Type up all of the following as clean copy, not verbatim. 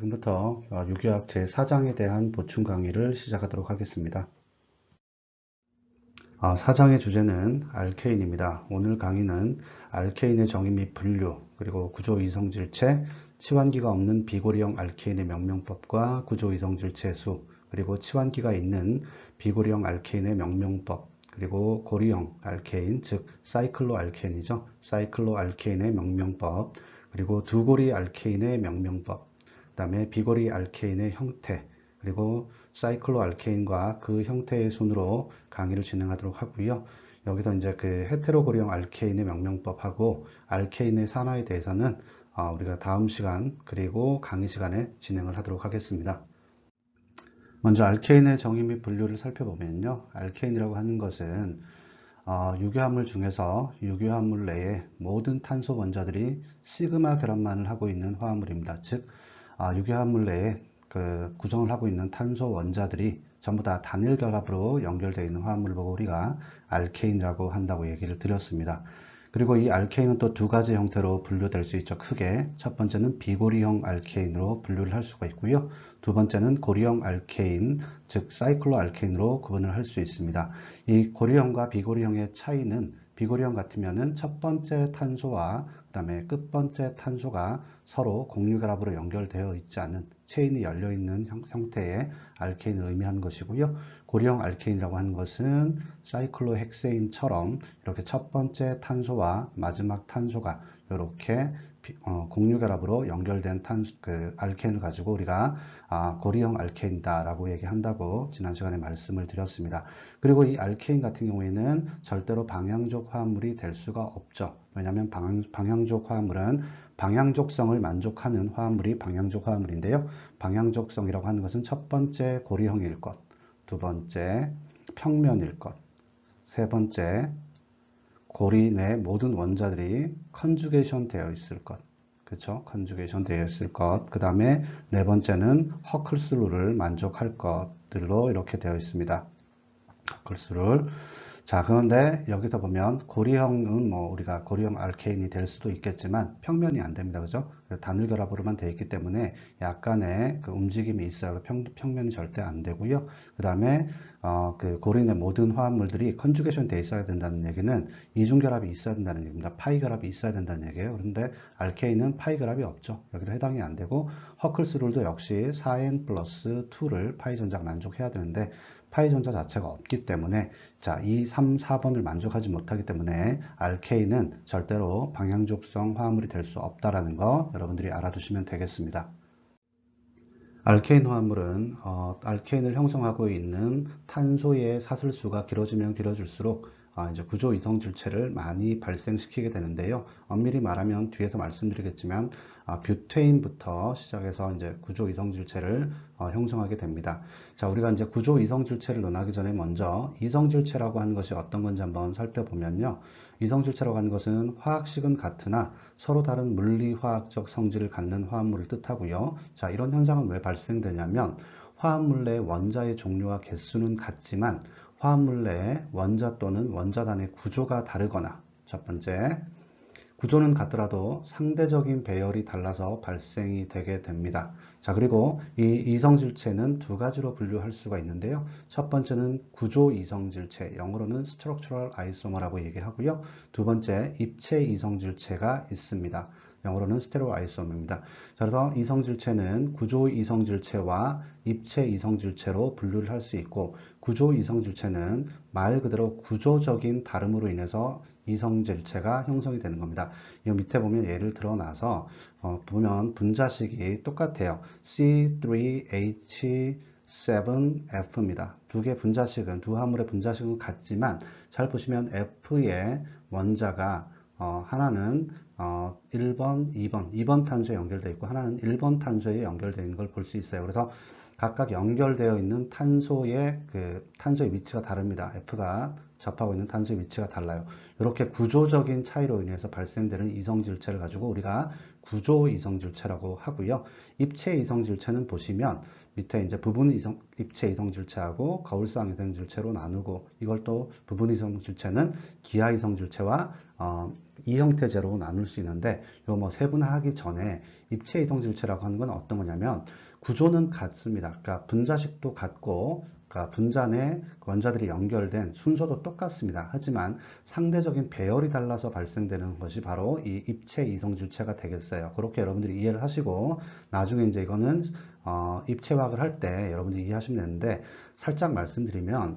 지금부터 유기화학 제4장에 대한 보충 강의를 시작하도록 하겠습니다. 4장의 주제는 알케인입니다. 오늘 강의는 알케인의 정의 및 분류, 그리고 구조이성질체, 치환기가 없는 비고리형 알케인의 명명법과 구조이성질체 수, 그리고 치환기가 있는 비고리형 알케인의 명명법, 그리고 고리형 알케인, 즉 사이클로 알케인이죠. 사이클로 알케인의 명명법, 그리고 두고리 알케인의 명명법, 그 다음에 비고리 알케인의 형태, 그리고 사이클로 알케인과 그 형태의 순으로 강의를 진행하도록 하고요. 여기서 이제 그 헤테로고리형 알케인의 명명법하고 알케인의 산화에 대해서는 우리가 다음 시간 그리고 강의 시간에 진행을 하도록 하겠습니다. 먼저 알케인의 정의 및 분류를 살펴보면요. 알케인이라고 하는 것은 유기화합물 중에서 유기화합물 내에 모든 탄소 원자들이 시그마 결합만을 하고 있는 화합물입니다. 즉 유기화합물 내에 그 구성을 하고 있는 탄소 원자들이 전부 다 단일 결합으로 연결되어 있는 화합물을 보고 우리가 알케인이라고 한다고 얘기를 드렸습니다. 그리고 이 알케인은 또 두 가지 형태로 분류될 수 있죠. 크게 첫 번째는 비고리형 알케인으로 분류를 할 수가 있고요. 두 번째는 고리형 알케인, 즉 사이클로 알케인으로 구분을 할 수 있습니다. 이 고리형과 비고리형의 차이는 비고리형 같으면은 첫 번째 탄소와 그 다음에 끝 번째 탄소가 서로 공유결합으로 연결되어 있지 않은 체인이 열려있는 형태의 알케인을 의미하는 것이고요. 고리형 알케인이라고 하는 것은 사이클로헥세인처럼 이렇게 첫 번째 탄소와 마지막 탄소가 이렇게 공유결합으로 연결된 알케인을 가지고 우리가 고리형 알케인이다 라고 얘기한다고 지난 시간에 말씀을 드렸습니다. 그리고 이 알케인 같은 경우에는 절대로 방향족 화합물이 될 수가 없죠. 왜냐하면 방향족 화합물은 방향족성을 만족하는 화합물이 방향족 화합물인데요. 방향족성이라고 하는 것은 첫 번째 고리형일 것, 두 번째 평면일 것, 세 번째 고리 내 모든 원자들이 컨주게이션 되어 있을 것, 그렇죠? 컨주게이션 되어 있을 것. 그 다음에 네 번째는 허클스 룰을 만족할 것들로 이렇게 되어 있습니다. 허클스 룰. 자, 그런데 여기서 보면 고리형은 우리가 고리형 알케인이 될 수도 있겠지만 평면이 안 됩니다. 그죠? 단일 결합으로만 되어 있기 때문에 약간의 그 움직임이 있어요. 평면이 절대 안 되고요. 그 다음에 그 고린의 모든 화합물들이 컨주게이션 되어 있어야 된다는 얘기는 이중 결합이 있어야 된다는 얘기입니다. 파이 결합이 있어야 된다는 얘기예요. 그런데 알케인은 파이 결합이 없죠. 여기도 해당이 안 되고 허클스 룰도 역시 4n 플러스 2를 파이 전자가 만족해야 되는데 파이 전자 자체가 없기 때문에 자, 2, 3, 4번을 만족하지 못하기 때문에 알케인은 절대로 방향족성 화합물이 될 수 없다라는 거 여러분들이 알아두시면 되겠습니다. 알케인 화합물은 알케인을 형성하고 있는 탄소의 사슬수가 길어지면 길어질수록 이제 구조 이성질체를 많이 발생시키게 되는데요. 엄밀히 말하면 뒤에서 말씀드리겠지만 뷰테인부터 시작해서 이제 구조 이성질체를 형성하게 됩니다. 자, 우리가 이제 구조 이성질체를 논하기 전에 먼저 이성질체라고 하는 것이 어떤 건지 한번 살펴보면요. 이성질체라고 하는 것은 화학식은 같으나 서로 다른 물리화학적 성질을 갖는 화합물을 뜻하고요. 자, 이런 현상은 왜 발생되냐면 화합물 내 원자의 종류와 개수는 같지만 화합물 내에 원자 또는 원자단의 구조가 다르거나 첫 번째, 구조는 같더라도 상대적인 배열이 달라서 발생이 되게 됩니다. 자, 그리고 이 이성질체는 두 가지로 분류할 수가 있는데요. 첫 번째는 구조 이성질체, 영어로는 structural isomer라고 얘기하고요. 두 번째, 입체 이성질체가 있습니다. 영어로는 스테레오 아이소머입니다. 자, 그래서 이성질체는 구조 이성질체와 입체 이성질체로 분류를 할 수 있고, 구조 이성질체는 말 그대로 구조적인 다름으로 인해서 이성질체가 형성이 되는 겁니다. 이 밑에 보면 예를 들어놔서 보면 분자식이 똑같아요. C3H7F입니다. 두 개 분자식은 두 화물의 분자식은 같지만 잘 보시면 F의 원자가 하나는 1번, 2번 탄소에 연결되어 있고 하나는 1번 탄소에 연결되어 있는 걸 볼 수 있어요. 그래서 각각 연결되어 있는 탄소의 탄소의 위치가 다릅니다. F가 접하고 있는 탄소의 위치가 달라요. 이렇게 구조적인 차이로 인해서 발생되는 이성질체를 가지고 우리가 구조 이성질체라고 하고요. 입체 이성질체는 보시면 밑에 이제 부분 입체 이성질체하고 거울상 이성질체로 나누고, 이걸 또 부분 이성질체는 기하 이성질체와 이 형태제로 나눌 수 있는데, 요 뭐 세분화하기 전에 입체 이성질체라고 하는 건 어떤 거냐면 구조는 같습니다. 그러니까 분자식도 같고, 그러니까 분자 내 원자들이 연결된 순서도 똑같습니다. 하지만 상대적인 배열이 달라서 발생되는 것이 바로 이 입체 이성질체가 되겠어요. 그렇게 여러분들이 이해를 하시고, 나중에 이제 이거는 입체화학을 할 때 여러분들이 이해하시면 되는데, 살짝 말씀드리면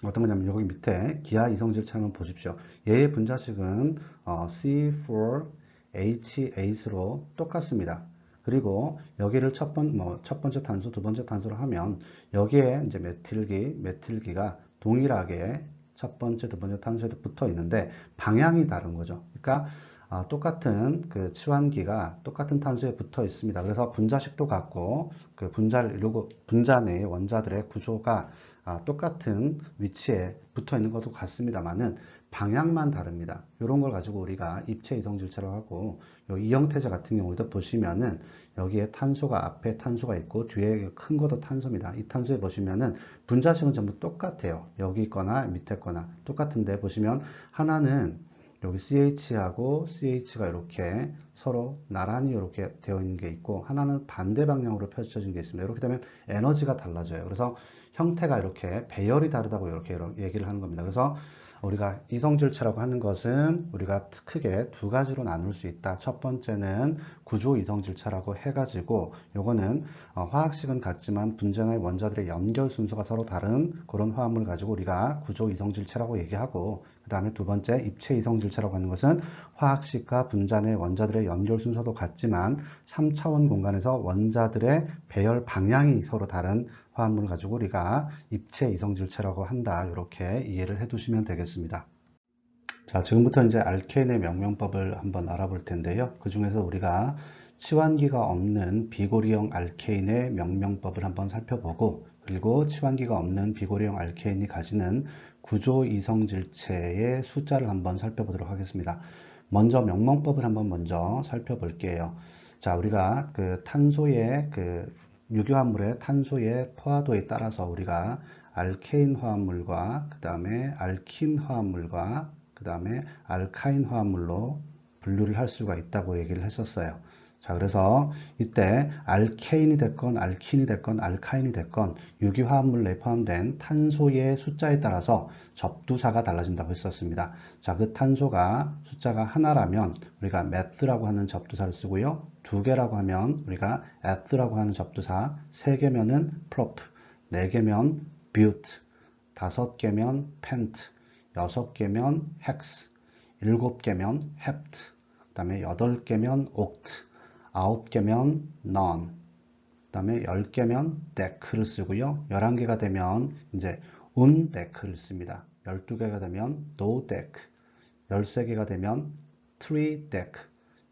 어떤 거냐면 여기 밑에 기하 이성질체를 보십시오. 얘의 분자식은 C4H8로 똑같습니다. 그리고 여기를 첫 번째 탄소, 두 번째 탄소로 하면 여기에 이제 메틸기가 동일하게 첫 번째, 두 번째 탄소에도 붙어 있는데 방향이 다른 거죠. 그러니까 똑같은 그 치환기가 똑같은 탄소에 붙어 있습니다. 그래서 분자식도 같고, 그 분자를 이루고 분자 내의 원자들의 구조가 똑같은 위치에 붙어 있는 것도 같습니다만은 방향만 다릅니다. 이런 걸 가지고 우리가 입체 이성질체라고 하고, 이 형태제 같은 경우도 보시면은 여기에 탄소가, 앞에 탄소가 있고 뒤에 큰 것도 탄소입니다. 이 탄소에 보시면은 분자식은 전부 똑같아요. 여기 있거나 밑에 거나 똑같은데, 보시면 하나는 여기 CH하고 CH가 이렇게 서로 나란히 이렇게 되어 있는 게 있고, 하나는 반대 방향으로 펼쳐진 게 있습니다. 이렇게 되면 에너지가 달라져요. 그래서 형태가 이렇게 배열이 다르다고 이렇게 얘기를 하는 겁니다. 그래서 우리가 이성질체라고 하는 것은 우리가 크게 두 가지로 나눌 수 있다. 첫 번째는 구조 이성질체라고 해가지고, 요거는 화학식은 같지만 분자의 원자들의 연결 순서가 서로 다른 그런 화합물 가지고 우리가 구조 이성질체라고 얘기하고, 그 다음에 두 번째 입체 이성질체라고 하는 것은 화학식과 분자 내 원자들의 연결 순서도 같지만 3차원 공간에서 원자들의 배열 방향이 서로 다른 화합물을 가지고 우리가 입체 이성질체라고 한다. 이렇게 이해를 해 두시면 되겠습니다. 자, 지금부터 이제 알케인의 명명법을 한번 알아볼 텐데요. 그 중에서 우리가 치환기가 없는 비고리형 알케인의 명명법을 한번 살펴보고, 그리고 치환기가 없는 비고리형 알케인이 가지는 구조 이성질체의 숫자를 한번 살펴보도록 하겠습니다. 먼저 명명법을 한번 먼저 살펴볼게요. 자, 우리가 그 탄소의 유효합물의 탄소의 포화도에 따라서 우리가 알케인 화합물과 그 다음에 알킨 화합물과 그 다음에 알카인 화합물로 분류를 할 수가 있다고 얘기를 했었어요. 자, 그래서 이때 알케인이 됐건 알킨이 됐건 알카인이 됐건 유기화합물 내에 포함된 탄소의 숫자에 따라서 접두사가 달라진다고 했었습니다. 자, 그 탄소가 숫자가 하나라면 우리가 meth라고 하는 접두사를 쓰고요. 두 개라고 하면 우리가 eth라고 하는 접두사, 세 개면은 prop, 네 개면 but, 다섯 개면 pent, 여섯 개면 hex, 일곱 개면 hept, 그 다음에 여덟 개면 oct, 아홉 개면 none, 그 다음에 10개면 dec를 쓰고요. 11개가 되면 이제 undeck를 씁니다. 12개가 되면 dodeck, 13개가 되면 trideck,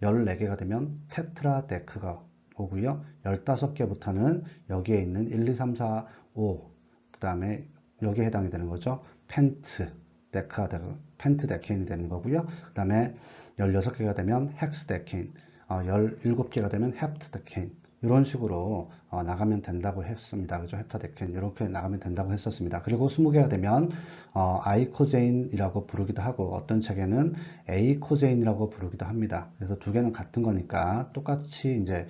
14개가 되면 tetradeck가 오고요. 15개부터는 여기에 있는 1, 2, 3, 4, 5, 그 다음에 여기에 해당이 되는 거죠. 펜트데케인이 되는 거고요. 그 다음에 16개가 되면 헥스데케인, 17개가 되면 헵트데케인, 이런 식으로 나가면 된다고 했습니다. 그죠? 헵타데케인 이렇게 나가면 된다고 했었습니다. 그리고 20개가 되면 아이코제인이라고 부르기도 하고, 어떤 책에는 에이코제인이라고 부르기도 합니다. 그래서 두 개는 같은 거니까 똑같이 이제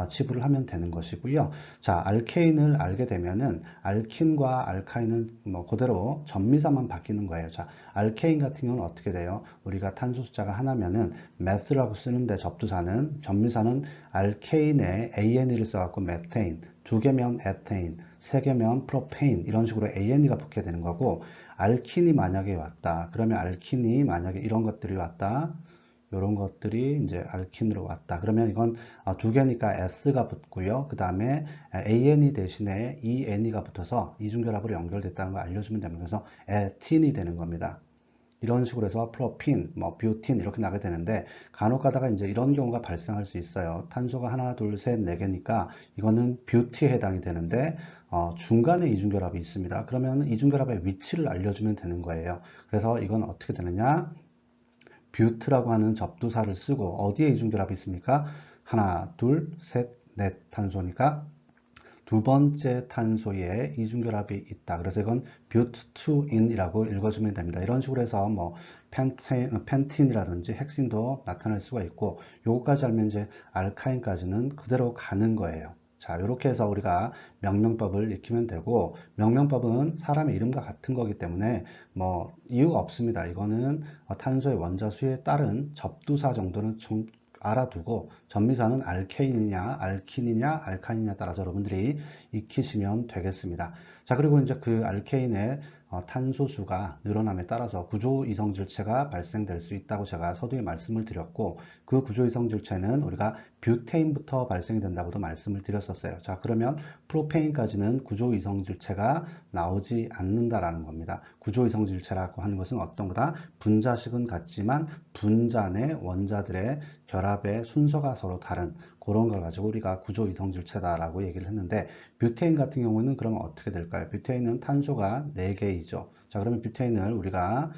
치부를 하면 되는 것이고요. 자, 알케인을 알게 되면은 알킨과 알카인은 뭐 그대로 전미사만 바뀌는 거예요. 자, 알케인 같은 경우는 어떻게 돼요? 우리가 탄소 숫자가 하나면은 meth라고 쓰는데 접두사는 전미사는 알케인에 ANE를 써갖고 메테인, 두 개면 에테인, 세 개면 프로페인, 이런 식으로 ANE가 붙게 되는 거고, 알킨이 만약에 왔다. 그러면 알킨이 만약에 이런 것들이 왔다. 이런 것들이 이제 알킨으로 왔다. 그러면 이건 두 개니까 S가 붙고요. 그 다음에 ANE 대신에 ENE가 붙어서 이중결합으로 연결됐다는 걸 알려주면 됩니다. 그래서 에틴이 되는 겁니다. 이런 식으로 해서 프로핀, 뷰틴 이렇게 나게 되는데, 간혹 가다가 이제 이런 경우가 발생할 수 있어요. 탄소가 하나, 둘, 셋, 네 개니까 이거는 뷰티에 해당이 되는데 중간에 이중결합이 있습니다. 그러면 이중결합의 위치를 알려주면 되는 거예요. 그래서 이건 어떻게 되느냐? 뷰트라고 하는 접두사를 쓰고, 어디에 이중결합이 있습니까? 하나, 둘, 셋, 넷 탄소니까 두 번째 탄소에 이중결합이 있다. 그래서 이건 but2in이라고 읽어주면 됩니다. 이런 식으로 해서 뭐 펜틴이라든지 헥신도 나타낼 수가 있고, 요거까지 알면 이제 알카인까지는 그대로 가는 거예요. 자, 이렇게 해서 우리가 명명법을 익히면 되고, 명명법은 사람의 이름과 같은 거기 때문에 뭐 이유가 없습니다. 이거는 탄소의 원자수에 따른 접두사 정도는 좀 알아두고, 전미사는 알케인이냐 알킨이냐 알카인이냐 따라서 여러분들이 익히시면 되겠습니다. 자, 그리고 이제 그 알케인의 탄소수가 늘어남에 따라서 구조이성질체가 발생될 수 있다고 제가 서두에 말씀을 드렸고, 그 구조이성질체는 우리가 뷰테인부터 발생이 된다고도 말씀을 드렸었어요. 자, 그러면 프로페인까지는 구조이성질체가 나오지 않는다라는 겁니다. 구조이성질체라고 하는 것은 어떤 거다? 분자식은 같지만 분자 내 원자들의 결합의 순서가 서로 다른 그런 걸 가지고 우리가 구조이성질체다라고 얘기를 했는데, 뷰테인 같은 경우는 그러면 어떻게 될까요? 뷰테인은 탄소가 4개이죠. 자, 그러면 뷰테인을 우리가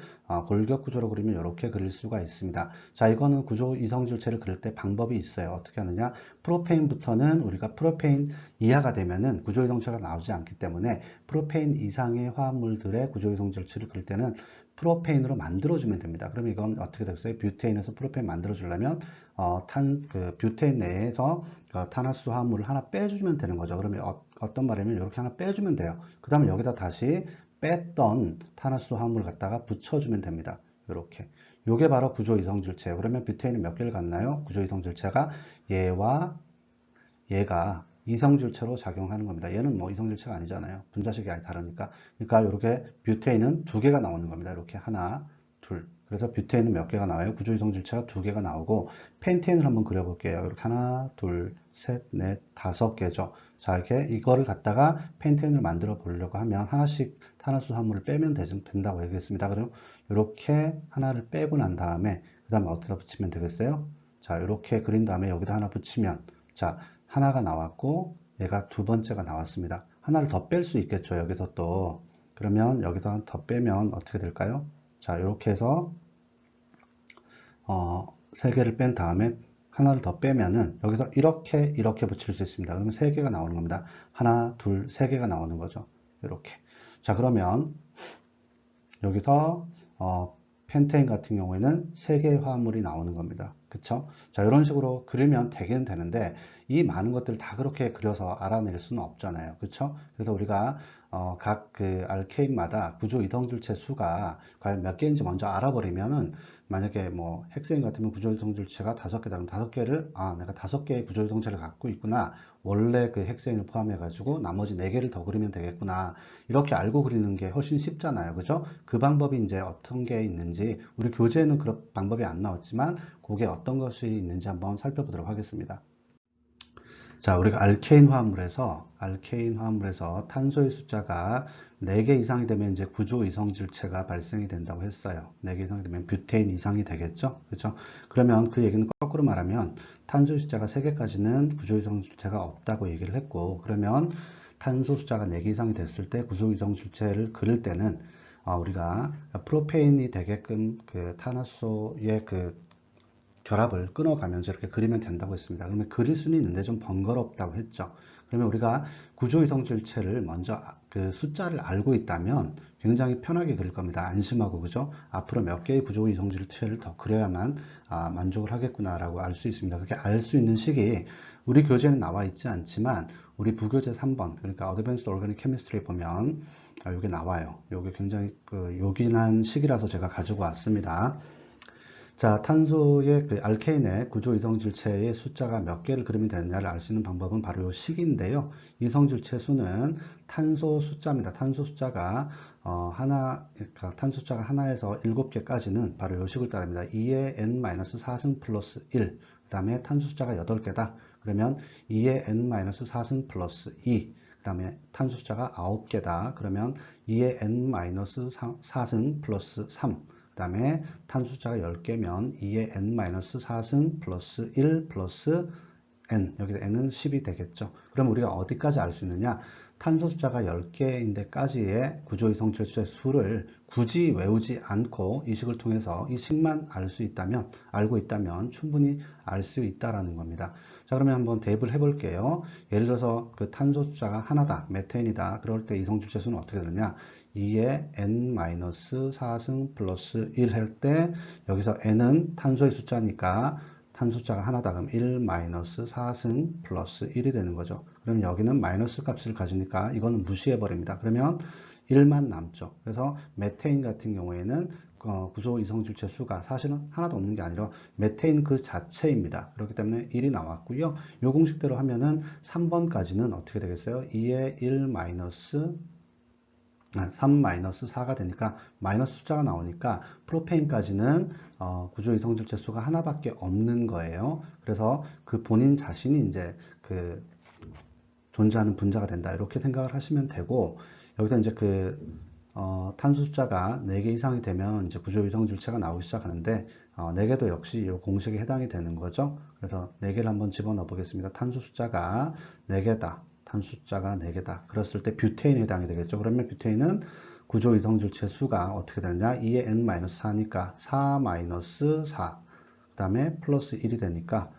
골격 구조로 그리면 이렇게 그릴 수가 있습니다. 자, 이거는 구조 이성질체를 그릴 때 방법이 있어요. 어떻게 하느냐? 프로페인부터는 우리가 프로페인 이하가 되면은 구조 이성질체가 나오지 않기 때문에 프로페인 이상의 화합물들의 구조 이성질체를 그릴 때는 프로페인으로 만들어주면 됩니다. 그러면 이건 어떻게 되겠어요? 뷰테인에서 프로페인 만들어주려면 뷰테인 내에서 탄화수 화합물을 하나 빼주면 되는 거죠. 그러면 어떤 말이냐면 이렇게 하나 빼주면 돼요. 그 다음에 여기다 다시 뺐던 탄화수 화합물을 갖다가 붙여주면 됩니다. 이렇게. 요게 바로 구조 이성질체. 그러면 뷰테인은 몇 개를 갖나요? 구조 이성질체가 얘와 얘가 이성질체로 작용하는 겁니다. 얘는 뭐 이성질체가 아니잖아요. 분자식이 아예 다르니까. 그러니까 이렇게 뷰테인은 2개가 나오는 겁니다. 이렇게 하나, 둘. 그래서 뷰테인은 몇 개가 나와요? 구조 이성질체가 2개가 나오고, 펜테인을 한번 그려볼게요. 이렇게 하나, 둘, 셋, 넷, 5개죠. 자, 이렇게 이거를 갖다가 펜테인을 만들어 보려고 하면 하나씩 탄화수 화물을 빼면 된다고 얘기했습니다. 그럼 이렇게 하나를 빼고 난 다음에 그 다음에 어디다 붙이면 되겠어요? 자, 이렇게 그린 다음에 여기다 하나 붙이면, 자, 하나가 나왔고 얘가 두 번째가 나왔습니다. 하나를 더 뺄 수 있겠죠. 여기서 또. 그러면 여기서 더 빼면 어떻게 될까요? 자, 이렇게 해서 3개를 뺀 다음에 하나를 더 빼면은 여기서 이렇게 붙일 수 있습니다. 그러면 3개가 나오는 겁니다. 하나, 둘, 3개가 나오는 거죠. 이렇게. 자, 그러면 여기서 펜테인 같은 경우에는 3개의 화합물이 나오는 겁니다. 그쵸? 자, 이런 식으로 그리면 되긴 되는데, 이 많은 것들을 다 그렇게 그려서 알아낼 수는 없잖아요. 그쵸? 그래서 우리가 각 그 알케인마다 구조 이성질체 수가 과연 몇 개인지 먼저 알아버리면은, 만약에 뭐 헥세인 같으면 구조 이성질체가 5개다. 그럼 5개를 내가 5개의 구조 이성질체를 갖고 있구나. 원래 그 헥세인을 포함해 가지고 나머지 4개를 더 그리면 되겠구나. 이렇게 알고 그리는 게 훨씬 쉽잖아요. 그죠? 그 방법이 이제 어떤 게 있는지, 우리 교재에는 그런 방법이 안 나왔지만 그게 어떤 것이 있는지 한번 살펴보도록 하겠습니다. 자, 우리가 알케인 화합물에서 탄소의 숫자가 4개 이상이 되면 이제 구조 이성질체가 발생이 된다고 했어요. 4개 이상이 되면 뷰테인 이상이 되겠죠? 그렇죠? 그러면 그 얘기는 거꾸로 말하면 탄소 숫자가 3개까지는 구조 이성질체가 없다고 얘기를 했고, 그러면 탄소 숫자가 4개 이상이 됐을 때 구조 이성질체를 그릴 때는 우리가 프로페인이 되게끔 그 탄화수의 그 결합을 끊어가면서 이렇게 그리면 된다고 했습니다. 그러면 그릴 수는 있는데 좀 번거롭다고 했죠. 그러면 우리가 구조이성질체를 먼저 그 숫자를 알고 있다면 굉장히 편하게 그릴 겁니다. 안심하고, 그죠? 앞으로 몇 개의 구조이성질체를 더 그려야만 만족을 하겠구나라고 알 수 있습니다. 그렇게 알 수 있는 식이 우리 교재는 나와 있지 않지만 우리 부교재 3번, 그러니까 Advanced Organic Chemistry에 보면 이게 나와요. 이게 굉장히 그 요긴한 식이라서 제가 가지고 왔습니다. 자, 탄소의 그 알케인의 구조 이성질체의 숫자가 몇 개를 그리면 되느냐를 알 수 있는 방법은 바로 이 식인데요. 이성질체 수는 탄소 숫자입니다. 탄소 숫자가 그러니까 탄소 숫자가 하나에서 7개까지는 바로 이 식을 따릅니다. 2의 n-4승 플러스 1. 그 다음에 탄소 숫자가 8개다. 그러면 2의 n-4승 플러스 2. 그 다음에 탄소 숫자가 9개다. 그러면 2의 n-4승 플러스 3. 그 다음에 탄소 숫자가 10개면 2의 n-4승 플러스 1 플러스 n, 여기서 n은 10이 되겠죠. 그럼 우리가 어디까지 알 수 있느냐? 탄소 숫자가 10개인데까지의 구조이성질체 수를 굳이 외우지 않고 이 식을 통해서 이 식만 알고 있다면 충분히 알 수 있다라는 겁니다. 자, 그러면 한번 대입을 해볼게요. 예를 들어서 그 탄소 숫자가 하나다, 메테인이다. 그럴 때 이성질체수는 어떻게 되느냐? 2에 n-4승 플러스 1 할 때 여기서 n은 탄소의 숫자니까 탄소 숫자가 하나다. 그럼 1-4승 플러스 1이 되는 거죠. 그럼 여기는 마이너스 값을 가지니까 이거는 무시해 버립니다. 그러면 1만 남죠. 그래서 메테인 같은 경우에는 구조 이성질체 수가 사실은 하나도 없는 게 아니라 메테인 그 자체입니다. 그렇기 때문에 1이 나왔고요. 이 공식대로 하면은 3번까지는 어떻게 되겠어요? 2의 1 마이너스 3-4가 되니까 마이너스 숫자가 나오니까 프로페인까지는 구조 이성질체 수가 하나밖에 없는 거예요. 그래서 그 본인 자신이 이제 그 존재하는 분자가 된다. 이렇게 생각을 하시면 되고, 여기서 이제 탄소 숫자가 4개 이상이 되면 이제 구조 이성질체가 나오기 시작하는데, 4개도 역시 이 공식에 해당이 되는 거죠. 그래서 4개를 한번 집어넣어 보겠습니다. 탄소 숫자가 4개다. 탄소 숫자가 4개다. 그랬을 때 뷰테인에 해당이 되겠죠. 그러면 뷰테인은 구조 이성질체 수가 어떻게 되느냐? 2의 n-4니까 4-4. 그 다음에 플러스 1이 되니까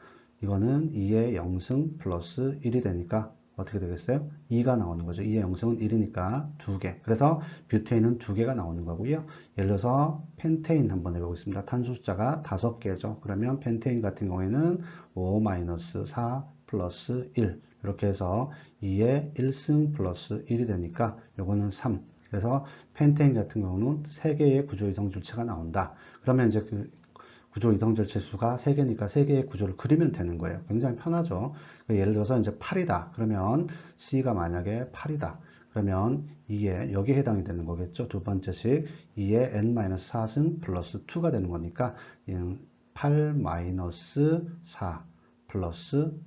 이거는 2의 0승 플러스 1이 되니까 어떻게 되겠어요? 2가 나오는 거죠. 2의 0승은 1이니까 2개. 그래서 뷰테인은 2개가 나오는 거고요. 예를 들어서 펜테인 한번 해보겠습니다. 탄소 숫자가 5개죠. 그러면 펜테인 같은 경우에는 5-4 플러스 1 이렇게 해서 2의 1승 플러스 1이 되니까 요거는 3. 그래서 펜테인 같은 경우는 3개의 구조 이성질체가 나온다. 그러면 이제 그 구조 이성질체 수가 3개니까 3개의 구조를 그리면 되는 거예요. 굉장히 편하죠. 예를 들어서 이제 8이다. 그러면 C가 만약에 8이다. 그러면 2에 여기에 해당이 되는 거겠죠. 두 번째식 2에 n-4승 플러스 2가 되는 거니까 8-4 플러스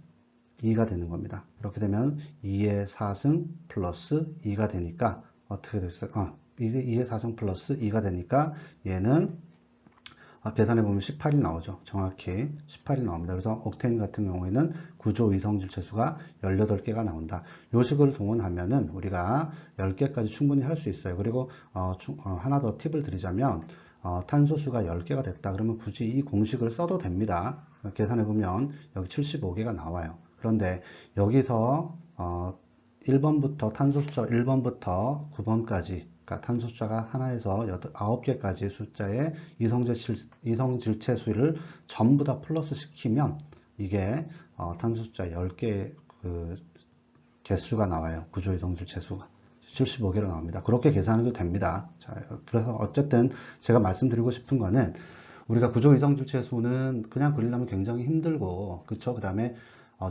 2가 되는 겁니다. 이렇게 되면 2의 4승 플러스 2가 되니까 어떻게 됐어요? 2의 4승 플러스 2가 되니까 얘는 계산해 보면 18이 나오죠. 정확히 18이 나옵니다. 그래서 옥테인 같은 경우에는 구조 이성질체수가 18개가 나온다. 요 식을 동원하면은 우리가 10개까지 충분히 할 수 있어요. 그리고 하나 더 팁을 드리자면 탄소수가 10개가 됐다. 그러면 굳이 이 공식을 써도 됩니다. 계산해 보면 여기 75개가 나와요. 그런데 여기서 1번부터 탄소수자 1번부터 9번까지 그러니까 탄소 숫자가 하나에서 9개까지의 숫자의 이성질체 수를 전부 다 플러스 시키면 이게 탄소 숫자 10개의 그 개수가 나와요. 구조 이성질체 수가 75개로 나옵니다. 그렇게 계산해도 됩니다. 자, 그래서 어쨌든 제가 말씀드리고 싶은 거는 우리가 구조 이성질체 수는 그냥 그리려면 굉장히 힘들고 그쵸? 그 다음에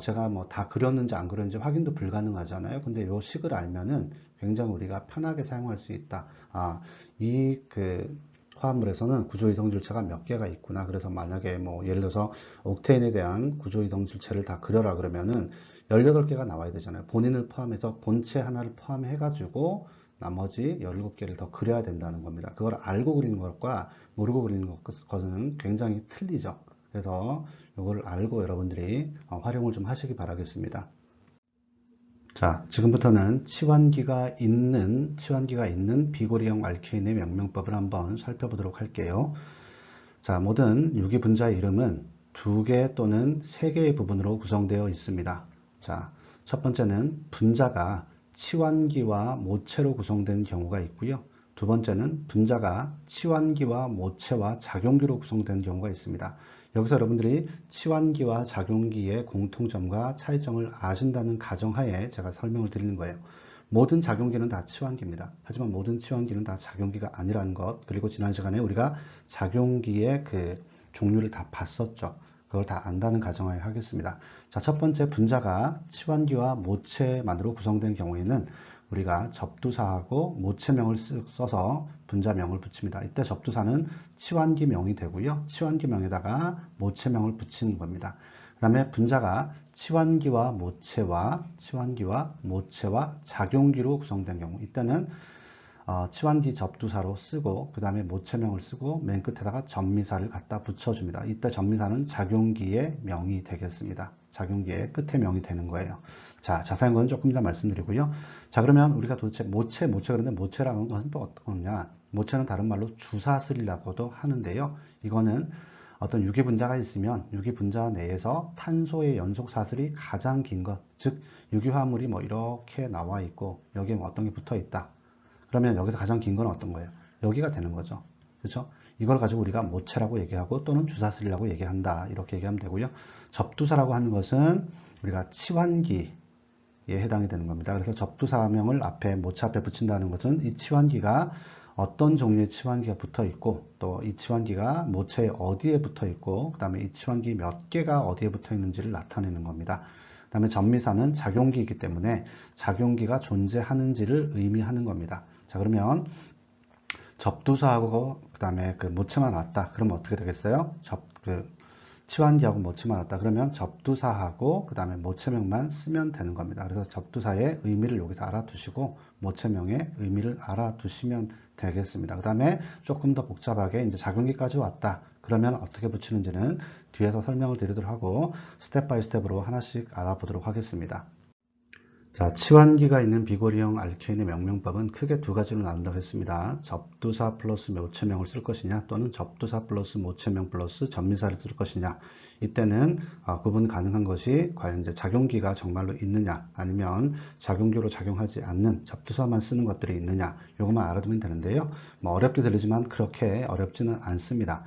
제가 뭐 다 그렸는지 안 그렸는지 확인도 불가능하잖아요. 근데 이 식을 알면은 굉장히 우리가 편하게 사용할 수 있다. 이 화합물에서는 구조 이성질체가 몇 개가 있구나. 그래서 만약에 뭐 예를 들어서 옥테인에 대한 구조 이성질체를 다 그려라 그러면은 18개가 나와야 되잖아요. 본인을 포함해서 본체 하나를 포함해 가지고 나머지 17개를 더 그려야 된다는 겁니다. 그걸 알고 그리는 것과 모르고 그리는 것은 굉장히 틀리죠. 그래서 이걸 알고 여러분들이 활용을 좀 하시기 바라겠습니다. 자, 지금부터는 치환기가 있는 비고리형 알케인의 명명법을 한번 살펴보도록 할게요. 자, 모든 유기분자의 이름은 2개 또는 3개의 부분으로 구성되어 있습니다. 자, 첫 번째는 분자가 치환기와 모체로 구성된 경우가 있고요. 두 번째는 분자가 치환기와 모체와 작용기로 구성된 경우가 있습니다. 여기서 여러분들이 치환기와 작용기의 공통점과 차이점을 아신다는 가정하에 제가 설명을 드리는 거예요. 모든 작용기는 다 치환기입니다. 하지만 모든 치환기는 다 작용기가 아니라는 것, 그리고 지난 시간에 우리가 작용기의 그 종류를 다 봤었죠. 그걸 다 안다는 가정하에 하겠습니다. 자, 첫 번째 분자가 치환기와 모체만으로 구성된 경우에는 우리가 접두사하고 모체명을 써서 분자명을 붙입니다. 이때 접두사는 치환기명이 되고요. 치환기명에다가 모체명을 붙이는 겁니다. 그 다음에 분자가 치환기와 모체와 작용기로 구성된 경우 이때는 치환기 접두사로 쓰고 그 다음에 모체명을 쓰고 맨 끝에다가 전미사를 갖다 붙여줍니다. 이때 전미사는 작용기의 명이 되겠습니다. 작용기의 끝에 명이 되는 거예요. 자, 자세한 건 조금 이따 말씀드리고요. 자, 그러면 우리가 도대체 모체 그런데 모체라는 것은 또 어떤 거냐? 모체는 다른 말로 주사슬이라고도 하는데요. 이거는 어떤 유기분자가 있으면 유기분자 내에서 탄소의 연속 사슬이 가장 긴 것, 즉 유기화합물이 뭐 이렇게 나와 있고 여기에 뭐 어떤 게 붙어 있다. 그러면 여기서 가장 긴 건 어떤 거예요? 여기가 되는 거죠. 그렇죠? 이걸 가지고 우리가 모체라고 얘기하고 또는 주사슬이라고 얘기한다. 이렇게 얘기하면 되고요. 접두사라고 하는 것은 우리가 치환기에 해당이 되는 겁니다. 그래서 접두사명을 앞에 모체 앞에 붙인다는 것은 이 치환기가 어떤 종류의 치환기가 붙어 있고 또 이 치환기가 모체에 어디에 붙어 있고 그 다음에 이 치환기 몇 개가 어디에 붙어 있는지를 나타내는 겁니다. 그 다음에 전미사는 작용기이기 때문에 작용기가 존재하는지를 의미하는 겁니다. 자, 그러면 접두사하고 그 다음에 그 모체만 왔다. 그러면 어떻게 되겠어요? 치환기하고 모체만 왔다. 그러면 접두사하고 그 다음에 모체명만 쓰면 되는 겁니다. 그래서 접두사의 의미를 여기서 알아두시고 모체명의 의미를 알아두시면 되겠습니다. 그 다음에 조금 더 복잡하게 이제 작용기까지 왔다. 그러면 어떻게 붙이는지는 뒤에서 설명을 드리도록 하고 스텝 바이 스텝으로 하나씩 알아보도록 하겠습니다. 자, 치환기가 있는 비고리형 알케인의 명명법은 크게 두 가지로 나눈다고 했습니다. 접두사 플러스 모체명을 쓸 것이냐 또는 접두사 플러스 모체명 플러스 전미사를 쓸 것이냐. 이때는 구분 가능한 것이 과연 이제 작용기가 정말로 있느냐 아니면 작용기로 작용하지 않는 접두사만 쓰는 것들이 있느냐, 이것만 알아두면 되는데요. 뭐 어렵게 들리지만 그렇게 어렵지는 않습니다.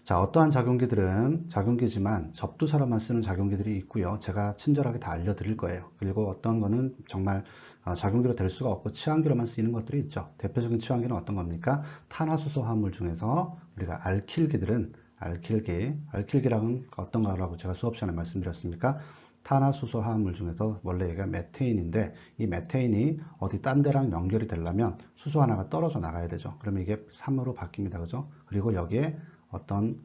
자, 어떠한 작용기들은 작용기지만 접두사로만 쓰는 작용기들이 있고요. 제가 친절하게 다 알려드릴 거예요. 그리고 어떤 거는 정말 작용기로 될 수가 없고 치환기로만 쓰이는 것들이 있죠. 대표적인 치환기는 어떤 겁니까? 탄화수소 화합물 중에서 우리가 알킬기들은 알킬기랑은 어떤 거라고 제가 수업 시간에 말씀드렸습니까? 탄화수소 화합물 중에서 원래 얘가 메테인인데 이 메테인이 어디 딴 데랑 연결이 되려면 수소 하나가 떨어져 나가야 되죠. 그러면 이게 3으로 바뀝니다. 그죠? 그리고 여기에 어떤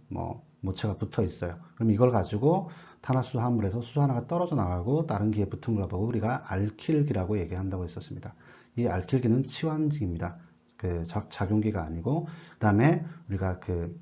모체가 붙어 있어요. 그럼 이걸 가지고 탄화수소 화합물에서 수소 하나가 떨어져 나가고 다른 기에 붙은 걸 보고 우리가 알킬기라고 얘기한다고 했었습니다. 이 알킬기는 치환기입니다. 그 작용기가 아니고, 그 다음에 우리가 그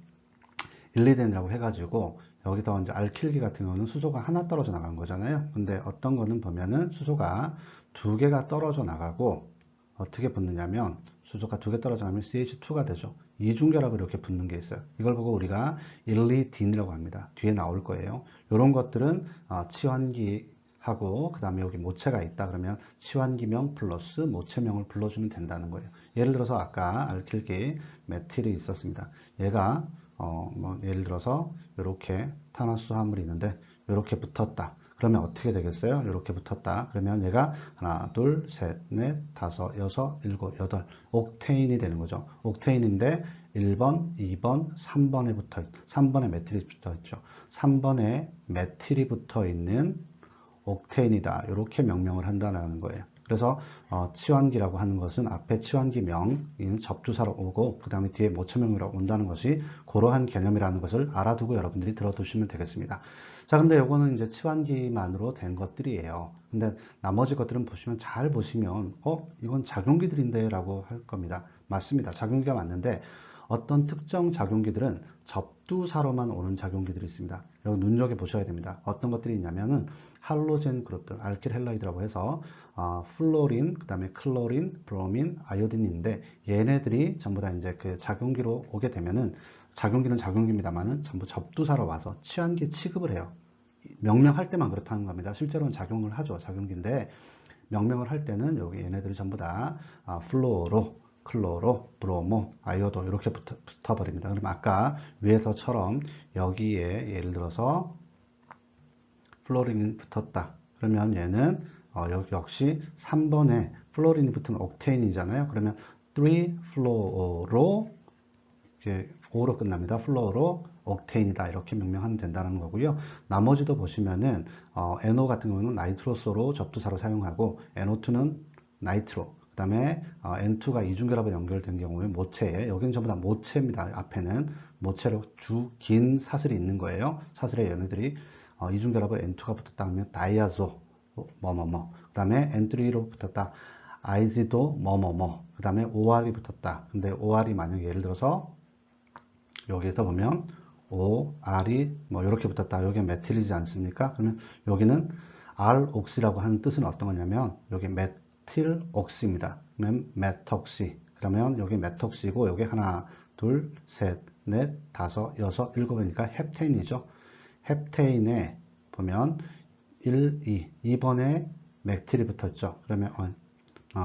일리덴이라고 해가지고 여기서 이제 알킬기 같은 경우는 수소가 하나 떨어져 나간 거잖아요. 근데 어떤 거는 보면은 수소가 두 개가 떨어져 나가고 어떻게 붙느냐면 수소가 두 개 떨어져 나면 CH2가 되죠. 이중결합을 이렇게 붙는 게 있어요. 이걸 보고 우리가 일리딘이라고 합니다. 뒤에 나올 거예요. 이런 것들은 치환기하고 그 다음에 여기 모체가 있다 그러면 치환기명 플러스 모체명을 불러주면 된다는 거예요. 예를 들어서 아까 알킬기 메틸이 있었습니다. 얘가 예를 들어서 이렇게 탄화수소 화합물이 있는데 이렇게 붙었다. 그러면 어떻게 되겠어요? 이렇게 붙었다. 그러면 얘가 하나, 둘, 셋, 넷, 다섯, 여섯, 일곱, 여덟 옥테인이 되는 거죠. 옥테인인데 1번, 2번, 3번에 3번에 메틸이 붙어 있죠. 3번에 메틸이 붙어 있는 옥테인이다. 이렇게 명명을 한다는 거예요. 그래서 치환기라고 하는 것은 앞에 치환기명인 접두사로 오고 그 다음에 뒤에 모체명이라고 온다는 것이 그러한 개념이라는 것을 알아두고 여러분들이 들어두시면 되겠습니다. 자, 근데 요거는 이제 치환기만으로 된 것들이에요. 근데 나머지 것들은 잘 보시면 이건 작용기들인데 라고 할 겁니다. 맞습니다. 작용기가 맞는데 어떤 특정 작용기들은 접두사로만 오는 작용기들이 있습니다. 여기 눈여겨보셔야 됩니다. 어떤 것들이 있냐면은 할로젠 그룹들, 알킬 헬라이드라고 해서 플로린, 그 다음에 클로린, 브로민, 아이오딘인데 얘네들이 전부 다 이제 그 작용기로 오게 되면은 작용기는 작용기입니다만은 전부 접두사로 와서 치환기 취급을 해요. 명명할 때만 그렇다는 겁니다. 실제로는 작용을 하죠. 작용기인데 명명을 할 때는 여기 얘네들이 전부 다 플로로, 클로로, 브로모, 아이오도 이렇게 붙어버립니다. 그럼 아까 위에서처럼 여기에 예를 들어서 플로린이 붙었다. 그러면 얘는 여기 역시 3번에 플로린이 붙은 옥테인이잖아요. 그러면 3플로로 이렇게 5로 끝납니다. 플로로 옥테인이다 이렇게 명명하면 된다는 거고요. 나머지도 보시면은 NO 같은 경우는 나이트로소로 접두사로 사용하고 NO2는 나이트로, 그 다음에 N2가 이중결합에 연결된 경우에 모체에, 여기는 전부 다 모체입니다. 앞에는 모체로 긴 사슬이 있는 거예요. 사슬에 얘네들이 이중결합을 N2가 붙었다 하면 다이아조 뭐뭐뭐, 그 다음에 N3로 붙었다 아이지도 뭐뭐뭐, 그 다음에 OR이 붙었다. 근데 OR이 만약 예를 들어서 여기에서 보면 OR이 뭐 이렇게 붙었다. 여기 메틸이지 않습니까? 그러면 여기는 R옥시라고 하는 뜻은 어떤 거냐면 여기 메틸옥시입니다. 그러면 메톡시. 그러면 여기 메톡시고 여기 하나, 둘, 셋, 넷, 다섯, 여섯, 일곱이니까 헵테인이죠. 헵테인에 보면 1, 2번에 맥틸이 붙었죠. 그러면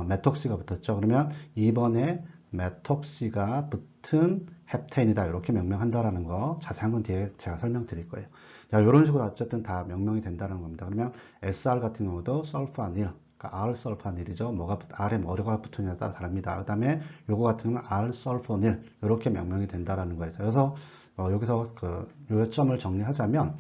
메톡시가 붙었죠. 그러면 2번에 메톡시가 붙은 헵테인이다. 이렇게 명명한다라는 거 자세한 건 뒤에 제가 설명드릴 거예요. 자, 이런 식으로 어쨌든 다 명명이 된다는 겁니다. 그러면 SR 같은 경우도 설파닐, 그러니까 R-설파닐이죠. R에 뭐가 붙느냐에 따라 다릅니다. 그 다음에 요거 같은 경우는 R-설포닐 이렇게 명명이 된다라는 거예요. 그래서 여기서 그 요점을 정리하자면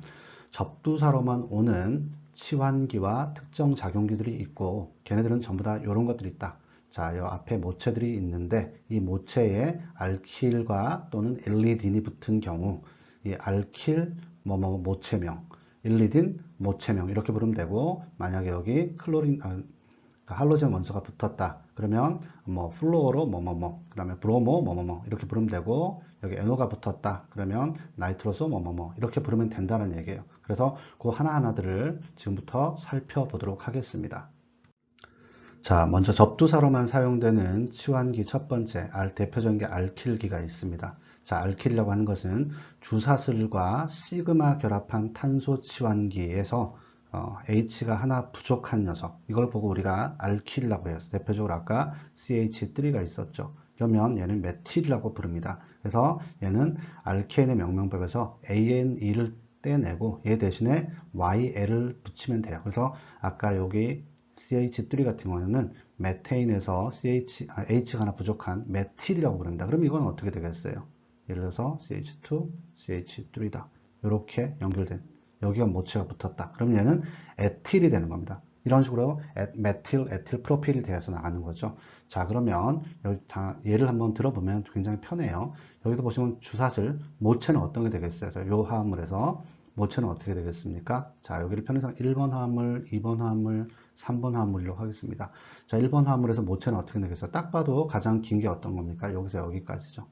접두사로만 오는 치환기와 특정 작용기들이 있고 걔네들은 전부 다 이런 것들이 있다. 자, 요 앞에 모체들이 있는데 이 모체에 알킬과 또는 엘리딘이 붙은 경우 이 알킬 뭐뭐 모체명, 엘리딘 모체명 이렇게 부르면 되고 만약에 여기 클로린 할로젠 원소가 붙었다. 그러면 뭐 플루오로 뭐뭐뭐 그다음에 브로모 뭐뭐뭐 이렇게 부르면 되고 여기 NO가 붙었다. 그러면 나이트로소 뭐뭐뭐 이렇게 부르면 된다는 얘기예요. 그래서 그 하나하나들을 지금부터 살펴보도록 하겠습니다. 자, 먼저 접두사로만 사용되는 치환기 첫 번째 대표적인 게 알킬기가 있습니다. 자, 알킬이라고 하는 것은 주사슬과 시그마 결합한 탄소 치환기에서 H가 하나 부족한 녀석, 이걸 보고 우리가 알킬이라고 해요. 대표적으로 아까 CH3가 있었죠. 그러면 얘는 메틸이라고 부릅니다. 그래서 얘는 알케인의 명명법에서 ANE를 떼내고 얘 대신에 YL을 붙이면 돼요. 그래서 아까 여기 CH3 같은 경우는 메테인에서 H가 하나 부족한 메틸이라고 부릅니다. 그럼 이건 어떻게 되겠어요? 예를 들어서 CH2, CH3다. 이렇게 연결된 여기가 모체가 붙었다. 그럼 얘는 에틸이 되는 겁니다. 이런 식으로 메틸, 에틸, 프로필이 되어서 나가는 거죠. 자, 그러면 여기 예를 한번 들어보면 굉장히 편해요. 여기도 보시면 주사슬, 모체는 어떤 게 되겠어요? 요 화합물에서 모체는 어떻게 되겠습니까? 자, 여기를 편의상 1번 화합물, 2번 화합물, 3번 화합물로 하겠습니다. 자, 1번 화합물에서 모체는 어떻게 되겠어요? 딱 봐도 가장 긴 게 어떤 겁니까? 여기서 여기까지죠.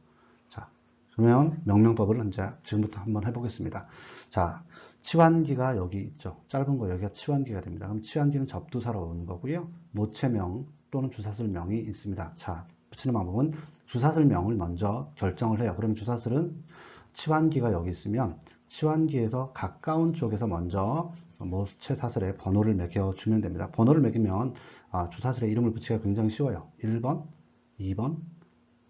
자, 그러면 명명법을 이제 지금부터 한번 해보겠습니다. 자, 치환기가 여기 있죠. 짧은 거 여기가 치환기가 됩니다. 그럼 치환기는 접두사로 오는 거고요. 모체명 또는 주사슬명이 있습니다. 자, 붙이는 방법은 주사슬명을 먼저 결정을 해요. 그러면 주사슬은 치환기가 여기 있으면 치환기에서 가까운 쪽에서 먼저 모체 사슬에 번호를 매겨주면 됩니다. 번호를 매기면 주사슬에 이름을 붙이기가 굉장히 쉬워요. 1번, 2번,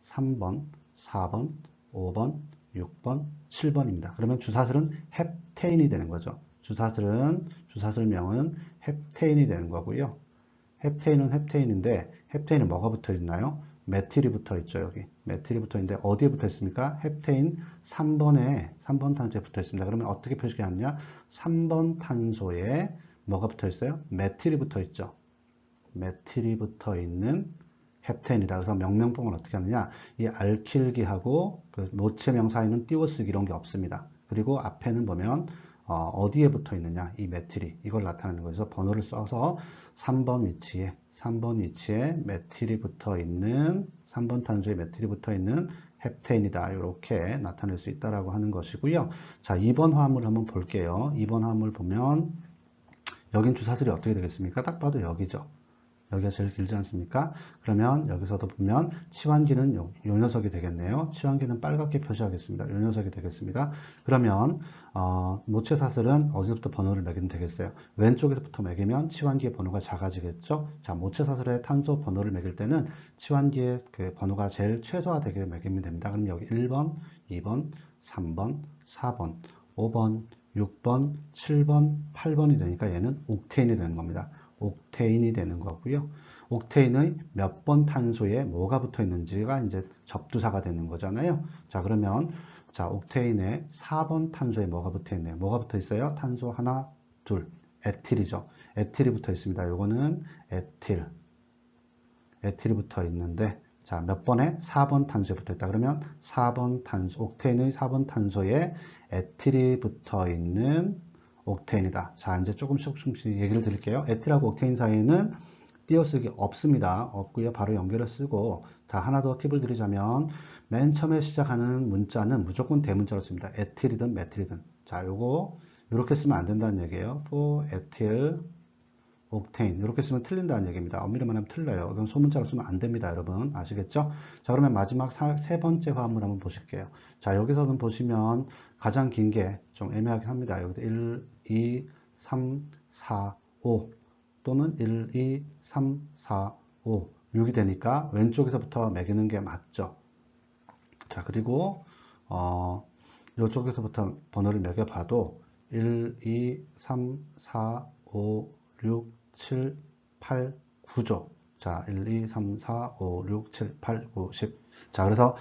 3번, 4번, 5번, 6번, 7번입니다. 그러면 주사슬은 헵테인이 되는 거죠. 주사슬명은 헵테인이 되는 거고요. 헵테인은 헵테인인데 헵테인은 뭐가 붙어 있나요? 메틸이 붙어 있죠. 여기 메틸이 붙어 있는데 어디에 붙어 있습니까? 헵테인 3번 탄소에 붙어 있습니다. 그러면 어떻게 표시하느냐? 3번 탄소에 뭐가 붙어 있어요? 메틸이 붙어 있죠. 메틸이 붙어 있는 헵테인이다. 그래서 명명법은 어떻게 하느냐? 이 알킬기하고 그 모체명 사이는 띄워쓰기 이런 게 없습니다. 그리고 앞에는 보면 어디에 붙어 있느냐? 이 메틸이 이걸 나타내는 거죠. 번호를 써서 3번 위치에 메틸이 붙어 있는 3번 탄소에 메틸이 붙어 있는 헵테인이다. 이렇게 나타낼 수 있다라고 하는 것이고요. 자, 2번 화합물 한번 볼게요. 2번 화합물 보면 여긴 주사슬이 어떻게 되겠습니까? 딱 봐도 여기죠. 여기가 제일 길지 않습니까? 그러면 여기서도 보면 치환기는 요 녀석이 되겠네요. 치환기는 빨갛게 표시하겠습니다. 요 녀석이 되겠습니다. 그러면 모체 사슬은 어디서부터 번호를 매기면 되겠어요? 왼쪽에서부터 매기면 치환기의 번호가 작아지겠죠? 자, 모체 사슬의 탄소 번호를 매길 때는 치환기의 그 번호가 제일 최소화되게 매기면 됩니다. 그럼 여기 1번, 2번, 3번, 4번, 5번, 6번, 7번, 8번이 되니까 얘는 옥테인이 되는 겁니다. 옥테인이 되는 거고요. 옥테인의 몇 번 탄소에 뭐가 붙어 있는지가 이제 접두사가 되는 거잖아요. 자, 그러면 자, 옥테인의 4번 탄소에 뭐가 붙어 있네요. 뭐가 붙어 있어요? 탄소 하나, 둘. 에틸이죠. 에틸이 붙어 있습니다. 요거는 에틸이 붙어 있는데 자, 몇 번에? 4번 탄소에 붙어 있다. 그러면 4번 탄소, 옥테인의 4번 탄소에 에틸이 붙어 있는 옥테인이다. 자, 이제 조금씩 얘기를 드릴게요. 에틸하고 옥테인 사이에는 띄어쓰기 없습니다. 없고요. 바로 연결을 쓰고 다 하나 더 팁을 드리자면 맨 처음에 시작하는 문자는 무조건 대문자로 씁니다. 에틸이든 메틸이든. 자, 요거 이렇게 쓰면 안 된다는 얘기예요. for 에틸 옥테인 이렇게 쓰면 틀린다는 얘기입니다. 엄밀히만 하면 틀려요. 이건 소문자로 쓰면 안 됩니다. 여러분 아시겠죠? 자, 그러면 마지막 세 번째 화합물 한번 보실게요. 자, 여기서는 보시면 가장 긴 게 좀 애매하긴 합니다. 여기서 1, 2, 3, 4, 5 또는 1, 2, 3, 4, 5 6이 되니까 왼쪽에서부터 매기는 게 맞죠. 자, 그리고 이쪽에서부터 번호를 매겨봐도 1, 2, 3, 4, 5, 6, 7, 8, 9죠. 자, 1, 2, 3, 4, 5, 6, 7, 8, 9, 10. 자, 그래서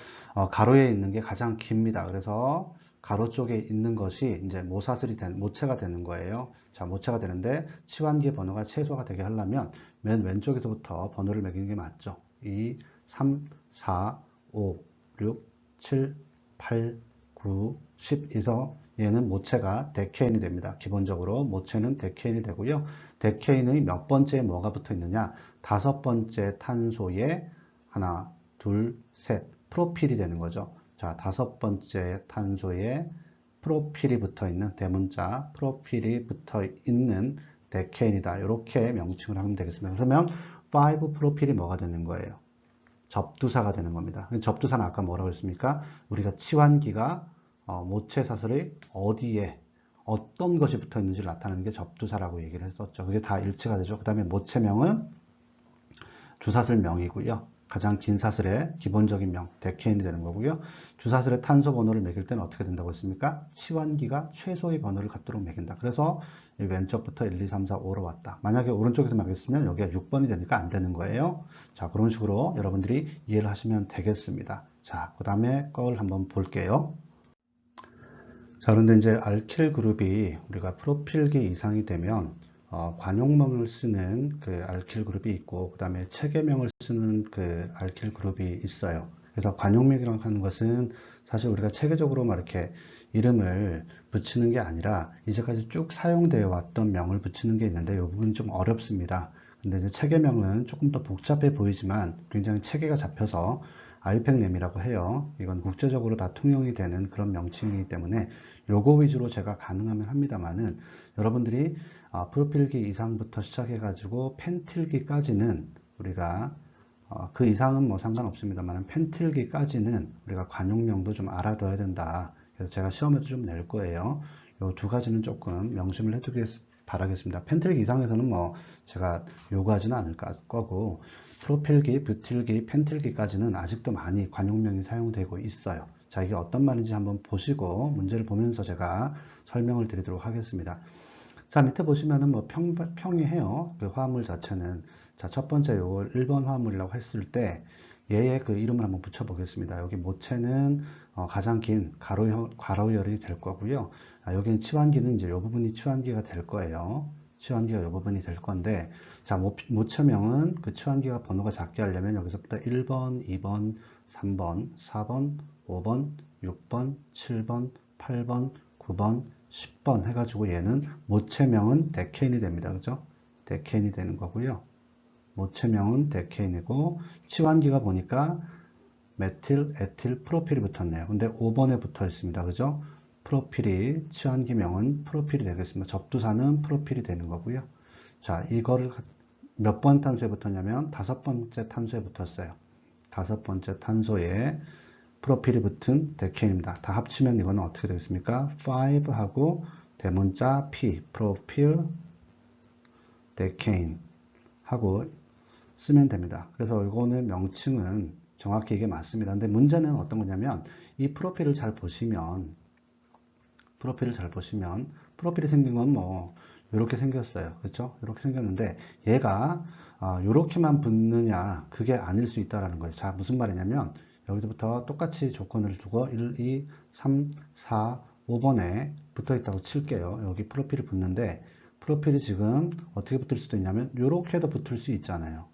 가로에 있는 게 가장 깁니다. 그래서 가로 쪽에 있는 것이 이제 모체가 되는 거예요. 자, 모체가 되는데 치환기의 번호가 최소가 되게 하려면 맨 왼쪽에서부터 번호를 매기는 게 맞죠. 2, 3, 4, 5, 6, 7, 8, 9, 10에서 얘는 모체가 데케인이 됩니다. 기본적으로 모체는 데케인이 되고요. 데케인의 몇 번째에 뭐가 붙어 있느냐? 다섯 번째 탄소에 하나, 둘, 셋 프로필이 되는 거죠. 자, 다섯 번째 탄소에 프로필이 붙어 있는 대문자 프로필이 붙어 있는 데케인이다. 이렇게 명칭을 하면 되겠습니다. 그러면 5 프로필이 뭐가 되는 거예요? 접두사가 되는 겁니다. 접두사는 아까 뭐라고 했습니까? 우리가 치환기가 모체 사슬의 어디에 어떤 것이 붙어 있는지를 나타내는 게 접두사라고 얘기를 했었죠. 그게 다 일치가 되죠. 그 다음에 모체명은 주사슬명이고요. 가장 긴 사슬의 기본적인 명, 데케인이 되는 거고요. 주사슬의 탄소 번호를 매길 때는 어떻게 된다고 했습니까? 치환기가 최소의 번호를 갖도록 매긴다. 그래서 왼쪽부터 1, 2, 3, 4, 5로 왔다. 만약에 오른쪽에서 매겼으면 여기가 6번이 되니까 안 되는 거예요. 자, 그런 식으로 여러분들이 이해를 하시면 되겠습니다. 자, 그 다음에 걸 한번 볼게요. 자, 그런데 이제 알킬 그룹이 우리가 프로필기 이상이 되면 관용명을 쓰는 그 알킬 그룹이 있고, 그 다음에 체계명을 쓰는 그 알킬 그룹이 있어요. 그래서 관용명이라고 하는 것은 사실 우리가 체계적으로 막 이렇게 이름을 붙이는 게 아니라 이제까지 쭉 사용되어 왔던 명을 붙이는 게 있는데 이 부분이 좀 어렵습니다. 근데 이제 체계명은 조금 더 복잡해 보이지만 굉장히 체계가 잡혀서 아이팩nem이라고 해요. 이건 국제적으로 다 통용이 되는 그런 명칭이기 때문에 요거 위주로 제가 가능하면 합니다만은 여러분들이 프로필기 이상부터 시작해 가지고 펜틸기까지는 우리가 그 이상은 뭐 상관없습니다만 펜틸기까지는 우리가 관용명도 좀 알아둬야 된다. 그래서 제가 시험에도 좀 낼 거예요. 요 두 가지는 조금 명심을 해두길 바라겠습니다. 펜틸기 이상에서는 뭐 제가 요구하지는 않을 거고 프로필기, 뷰틸기, 펜틸기까지는 아직도 많이 관용명이 사용되고 있어요. 자, 이게 어떤 말인지 한번 보시고 문제를 보면서 제가 설명을 드리도록 하겠습니다. 자, 밑에 보시면은 뭐 평이해요. 그 화합물 자체는. 자, 첫 번째 요거 1번 화합물이라고 했을 때 얘의 그 이름을 한번 붙여보겠습니다. 여기 모체는 가장 긴 가로열이 될 거고요. 여기는 치환기는 이제 이 부분이 치환기가 될 거예요. 치환기가 이 부분이 될 건데, 자, 모체명은 그 치환기가 번호가 작게 하려면 여기서부터 1번, 2번, 3번, 4번, 5번, 6번, 7번, 8번, 9번, 10번 해가지고 얘는 모체명은 데케인이 됩니다. 그죠? 데케인이 되는 거고요. 모체명은 데케인이고 치환기가 보니까 메틸, 에틸, 프로필이 붙었네요. 근데 5번에 붙어 있습니다. 그죠? 프로필이 치환기명은 프로필이 되겠습니다. 접두사는 프로필이 되는 거고요. 자, 이거를 몇 번 탄소에 붙었냐면 다섯 번째 탄소에 붙었어요. 다섯 번째 탄소에 프로필이 붙은 데케인입니다. 다 합치면 이거는 어떻게 되겠습니까? 5하고 대문자 P, 프로필 데케인 하고 쓰면 됩니다. 그래서 이거는 명칭은 정확히 이게 맞습니다. 근데 문제는 어떤 거냐면 이 프로필을 잘 보시면 프로필이 생긴 건 뭐 이렇게 생겼어요. 그렇죠? 이렇게 생겼는데 얘가 이렇게만 붙느냐 그게 아닐 수 있다라는 거예요. 자, 무슨 말이냐면 여기서부터 똑같이 조건을 두고 1, 2, 3, 4, 5번에 붙어 있다고 칠게요. 여기 프로필이 붙는데 프로필이 지금 어떻게 붙을 수도 있냐면 이렇게도 붙을 수 있잖아요.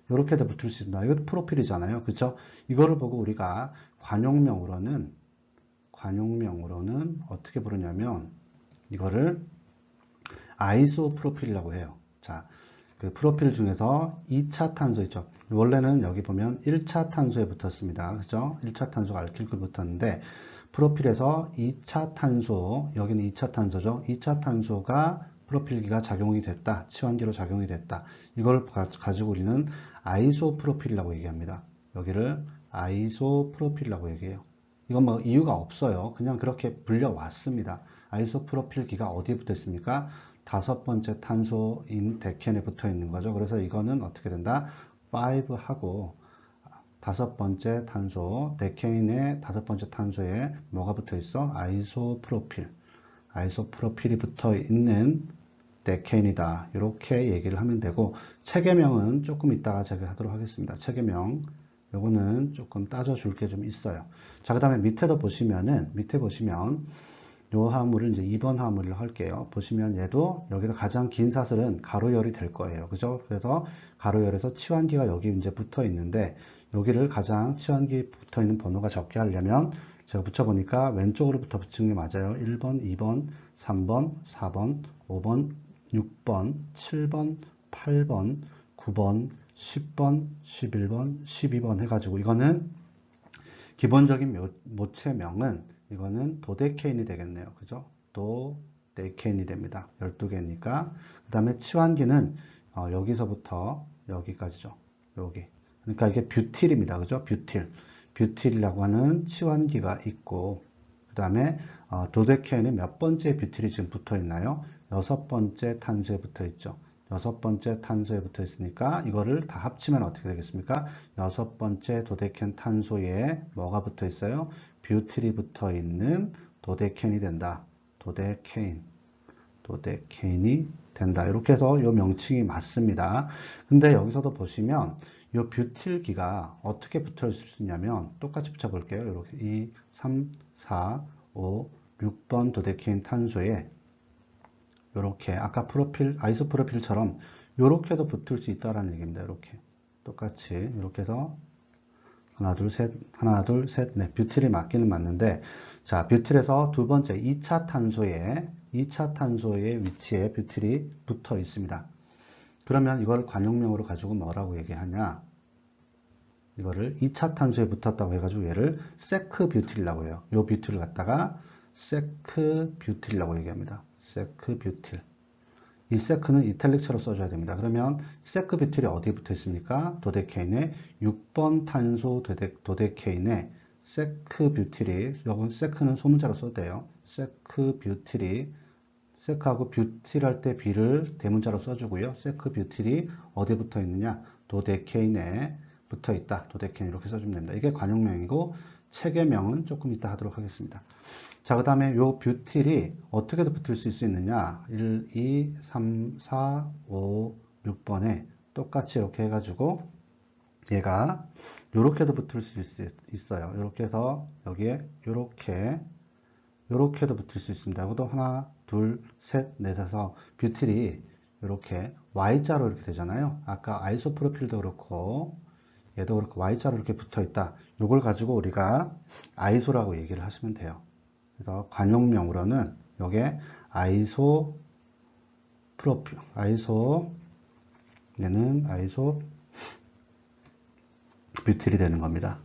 이렇게도 붙을 수 있다. 이것도 프로필이잖아요. 그렇죠? 이거를 보고 우리가 관용명으로는 어떻게 부르냐면 이거를 아이소프로필이라고 해요. 자, 그 프로필 중에서 2차 탄소 있죠. 원래는 여기 보면 1차 탄소에 붙었습니다. 그죠? 1차 탄소가 알킬그룹 붙었는데 프로필에서 2차 탄소, 여기는 2차 탄소죠. 2차 탄소가 프로필기가 작용이 됐다. 치환기로 작용이 됐다. 이걸 가지고 우리는 아이소프로필이라고 얘기합니다. 여기를 아이소프로필이라고 얘기해요. 이건 뭐 이유가 없어요. 그냥 그렇게 불려왔습니다. 아이소프로필기가 어디에 붙어 있습니까? 다섯 번째 탄소인 데켄에 붙어 있는 거죠. 그래서 이거는 어떻게 된다? 5하고 다섯 번째 탄소, 데케인의 다섯 번째 탄소에 뭐가 붙어 있어? 아이소프로필. 아이소프로필이 붙어 있는 데케인이다. 이렇게 얘기를 하면 되고, 체계명은 조금 이따가 제가 하도록 하겠습니다. 체계명. 요거는 조금 따져줄 게 좀 있어요. 자, 그 다음에 밑에 보시면, 요 화물을 이제 2번 화물을 할게요. 보시면 얘도 여기서 가장 긴 사슬은 가로열이 될 거예요. 그죠? 그래서 가로열에서 치환기가 여기 이제 붙어 있는데, 여기를 가장 치환기 붙어 있는 번호가 적게 하려면 제가 붙여보니까 왼쪽으로부터 붙이는 게 맞아요. 1번, 2번, 3번, 4번, 5번, 6번, 7번, 8번, 9번, 10번, 11번, 12번 해가지고 이거는 기본적인 모체명은 이거는 도데케인이 되겠네요. 그죠? 도데케인이 됩니다. 12개니까. 그 다음에 치환기는 여기서부터 여기까지죠. 여기. 그러니까 이게 뷰틸입니다. 그죠? 뷰틸이라고 하는 치환기가 있고, 그 다음에 도데케인에 몇 번째 뷰틸이 지금 붙어 있나요? 여섯 번째 탄소에 붙어 있죠. 여섯 번째 탄소에 붙어 있으니까 이거를 다 합치면 어떻게 되겠습니까? 여섯 번째 도데켄 탄소에 뭐가 붙어 있어요? 뷰틸이 붙어 있는 도데켄이 된다. 도데케인이 된다. 이렇게 해서 이 명칭이 맞습니다. 근데 여기서도 보시면 이 뷰틸기가 어떻게 붙어 있을 수 있냐면 똑같이 붙여볼게요. 이렇게 2, 3, 4, 5, 6번 도데케인 탄소에 이렇게 아까 아이소프로필처럼 이렇게도 붙을 수 있다는 얘기입니다. 이렇게 똑같이 이렇게 해서 하나 둘 셋 네, 뷰틸이 맞기는 맞는데, 자, 뷰틸에서 두 번째 2차 탄소의 위치에 뷰틸이 붙어 있습니다. 그러면 이걸 관용명으로 가지고 뭐라고 얘기하냐? 이거를 2차 탄소에 붙었다고 해가지고 얘를 세크뷰틸이라고 해요. 이 뷰틸을 갖다가 세크뷰틸이라고 얘기합니다. 세크뷰틸. 이 세크는 이탈릭처로 써줘야 됩니다. 그러면 세크뷰틸이 어디에 붙어 있습니까? 도데케인에 6번 탄소 도데케인에 세크뷰틸이, 여기 세크는 소문자로 써도 돼요. 세크뷰틸이, 세크하고 뷰틸 할 때 B를 대문자로 써주고요. 세크뷰틸이 어디에 붙어 있느냐? 도데케인에 붙어 있다. 도데케인 이렇게 써주면 됩니다. 이게 관용명이고 체계명은 조금 이따 하도록 하겠습니다. 자, 그 다음에 요 뷰틸이 어떻게도 붙을 수 있느냐? 1, 2, 3, 4, 5, 6번에 똑같이 이렇게 해가지고 얘가 요렇게도 붙을 수 있어요. 이렇게 해서 여기에 요렇게도 붙을 수 있습니다. 이것도 하나, 둘, 셋, 넷 해서 뷰틸이 이렇게 Y자로 이렇게 되잖아요. 아까 아이소프로필도 그렇고 얘도 그렇고 Y자로 이렇게 붙어 있다. 요걸 가지고 우리가 아이소라고 얘기를 하시면 돼요. 그래서 관용명으로는 요게 얘는 아이소 뷰틸이 되는 겁니다.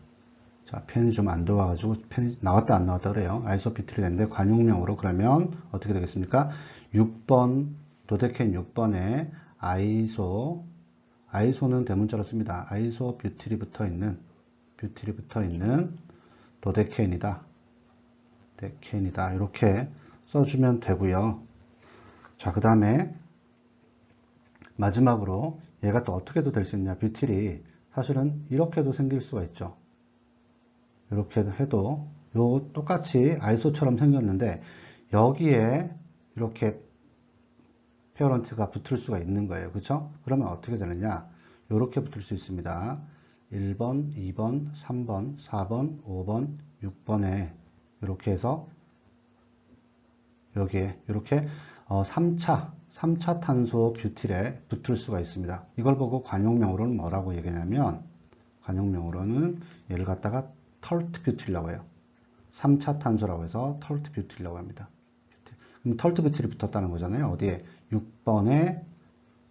자, 펜이 좀 안 좋아가지고 펜이 나왔다 안 나왔다 그래요. 아이소 뷰틸이 되는데 관용명으로 그러면 어떻게 되겠습니까? 6번 도데케인 6번에 아이소는 대문자로 씁니다. 아이소 뷰틸이 붙어 있는 도데케인이다. 이렇게 써주면 되고요. 자, 그 다음에 마지막으로 얘가 또 어떻게도 될 수 있냐? 뷰틸이 사실은 이렇게도 생길 수가 있죠. 이렇게 해도 요 똑같이 아이소처럼 생겼는데 여기에 이렇게 페어런트가 붙을 수가 있는 거예요. 그렇죠? 그러면 어떻게 되느냐? 이렇게 붙을 수 있습니다. 1번, 2번, 3번, 4번, 5번, 6번에 이렇게 해서 여기에 이렇게 3차 탄소 뷰틸에 붙을 수가 있습니다. 이걸 보고 관용명으로는 뭐라고 얘기하냐면 관용명으로는 얘를 갖다가 털트 뷰틸이라고 해요. 3차 탄소라고 해서 털트 뷰틸이라고 합니다. 그럼 털트 뷰틸이 붙었다는 거잖아요. 어디에? 6번에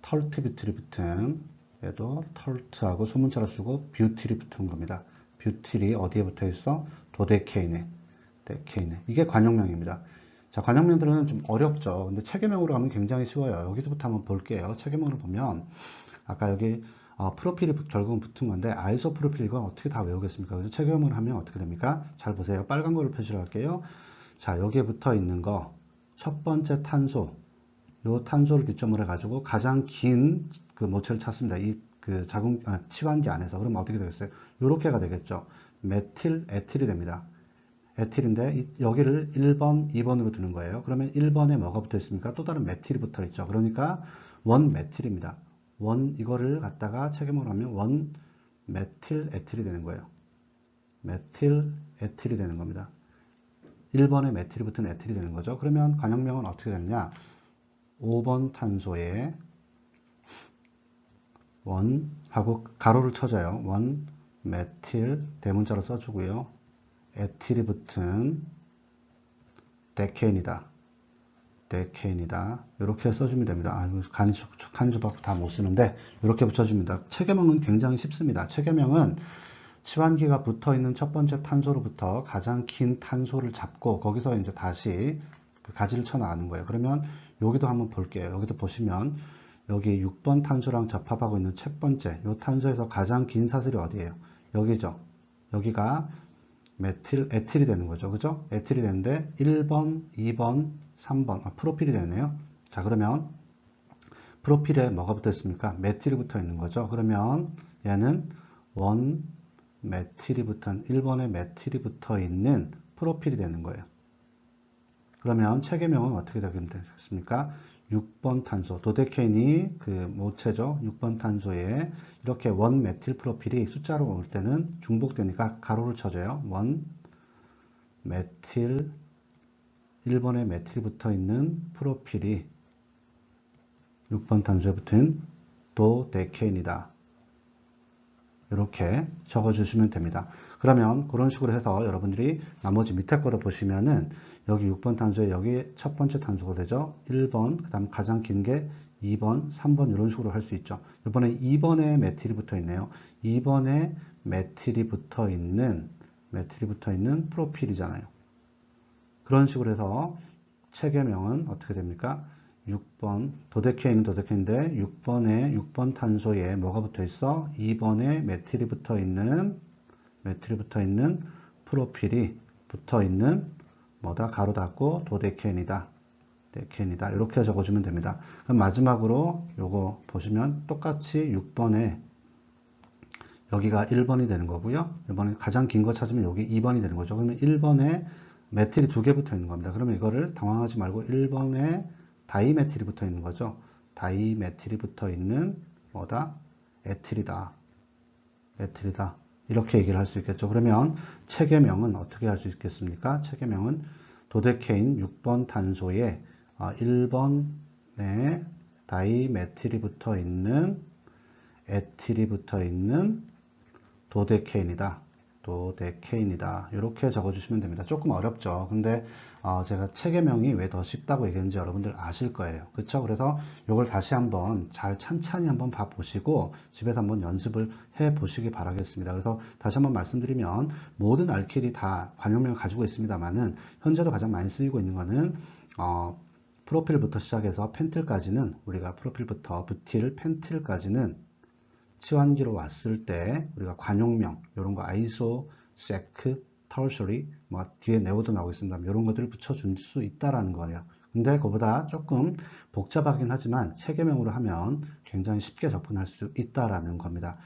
털트 뷰틸이 붙은, 얘도 털트하고 소문자로 쓰고 뷰틸이 붙은 겁니다. 뷰틸이 어디에 붙어 있어? 도데케인에. 이게 관용명입니다. 자, 관형명들은 좀 어렵죠. 근데 체계명으로 하면 굉장히 쉬워요. 여기서부터 한번 볼게요. 체계명으로 보면 아까 여기 프로필이 결국은 붙은 건데 아이소 프로필 이건 어떻게 다 외우겠습니까? 그래서 체계명으로 하면 어떻게 됩니까? 잘 보세요. 빨간 걸로 표시를 할게요. 자, 여기에 붙어 있는 거 첫 번째 탄소, 요 탄소를 기점으로 해가지고 가장 긴 그 모체를 찾습니다. 이 그 치환기 안에서. 그러면 어떻게 되겠어요? 요렇게가 되겠죠. 메틸 에틸이 됩니다. 에틸인데 여기를 1번, 2번으로 두는 거예요. 그러면 1번에 뭐가 붙어 있습니까? 또 다른 메틸이 붙어 있죠. 그러니까 원 메틸입니다. 원 이거를 갖다가 책임으로 하면 원 메틸 에틸이 되는 거예요. 메틸 에틸이 되는 겁니다. 1번에 메틸이 붙은 에틸이 되는 거죠. 그러면 관형명은 어떻게 되느냐? 5번 탄소에 원 하고 가로를 쳐줘요. 원 메틸 대문자로 써주고요. 에틸이 붙은 데케인이다. 데케인이다. 이렇게 써주면 됩니다. 간주박 다 못 쓰는데 이렇게 붙여줍니다. 체계명은 굉장히 쉽습니다. 체계명은 치환기가 붙어 있는 첫 번째 탄소로부터 가장 긴 탄소를 잡고 거기서 이제 다시 그 가지를 쳐 나가는 거예요. 그러면 여기도 한번 볼게요. 여기도 보시면 여기 6번 탄소랑 접합하고 있는 첫 번째 이 탄소에서 가장 긴 사슬이 어디예요? 여기죠. 여기가 메틸 에틸이 되는 거죠. 그죠? 에틸이 되는데 1번, 2번, 3번 프로필이 되네요. 자, 그러면 프로필에 뭐가 붙어 있습니까? 메틸이 붙어 있는 거죠. 그러면 얘는 원 메틸이 붙은 1번에 메틸이 붙어 있는 프로필이 되는 거예요. 그러면 체계명은 어떻게 되겠습니까? 6번 탄소, 도데케인이 그 모체죠. 6번 탄소에 이렇게 원 메틸 프로필이 숫자로 올 때는 중복되니까 가로를 쳐줘요. 원 메틸 1번에 메틸이 붙어 있는 프로필이 6번 탄소에 붙은 도데케인이다. 이렇게 적어주시면 됩니다. 그러면 그런 식으로 해서 여러분들이 나머지 밑에 거를 보시면은 여기 6번 탄소에 여기 첫 번째 탄소가 되죠. 1번, 그 다음 가장 긴 게 2번, 3번 이런 식으로 할 수 있죠. 이번에 2번에 메틸이 붙어 있네요. 2번에 메틸이 붙어 있는 프로필이잖아요. 그런 식으로 해서 체계명은 어떻게 됩니까? 6번, 도데케인은 도데케인인데 6번 탄소에 뭐가 붙어 있어? 2번에 메틸이 붙어 있는 프로필이 붙어 있는 뭐다? 가로 닫고 도데케인이다. 데케인이다. 이렇게 적어주면 됩니다. 그럼 마지막으로 요거 보시면 똑같이 6번에 여기가 1번이 되는 거고요. 1번에 가장 긴 거 찾으면 여기 2번이 되는 거죠. 그러면 1번에 메틸이 2개 붙어 있는 겁니다. 그러면 이거를 당황하지 말고 1번에 다이메틸이 붙어 있는 거죠. 다이메틸이 붙어 있는 뭐다? 에틸이다. 에틸이다. 이렇게 얘기를 할 수 있겠죠. 그러면 체계명은 어떻게 할 수 있겠습니까? 체계명은 도데케인 6번 탄소에 1번에 다이메틸이 붙어 있는 에틸이 붙어 있는 도데케인이다. 도데케인이다. 이렇게 적어주시면 됩니다. 조금 어렵죠. 근데 제가 체계명이 왜 더 쉽다고 얘기했는지 여러분들 아실 거예요. 그렇죠? 그래서 이걸 다시 한번 잘 찬찬히 한번 봐보시고 집에서 한번 연습을 해 보시기 바라겠습니다. 그래서 다시 한번 말씀드리면 모든 알킬이 다 관용명을 가지고 있습니다만은 현재도 가장 많이 쓰이고 있는 거는 프로필부터 시작해서 펜틸까지는 우리가 프로필부터 부틸, 펜틸까지는 치환기로 왔을 때 우리가 관용명 이런 거 아이소, 세크, 터셔리 뭐 뒤에 네오도 나오고 있습니다. 이런 것들을 붙여줄 수 있다라는 거예요. 근데 그보다 조금 복잡하긴 하지만 체계명으로 하면 굉장히 쉽게 접근할 수 있다라는 겁니다.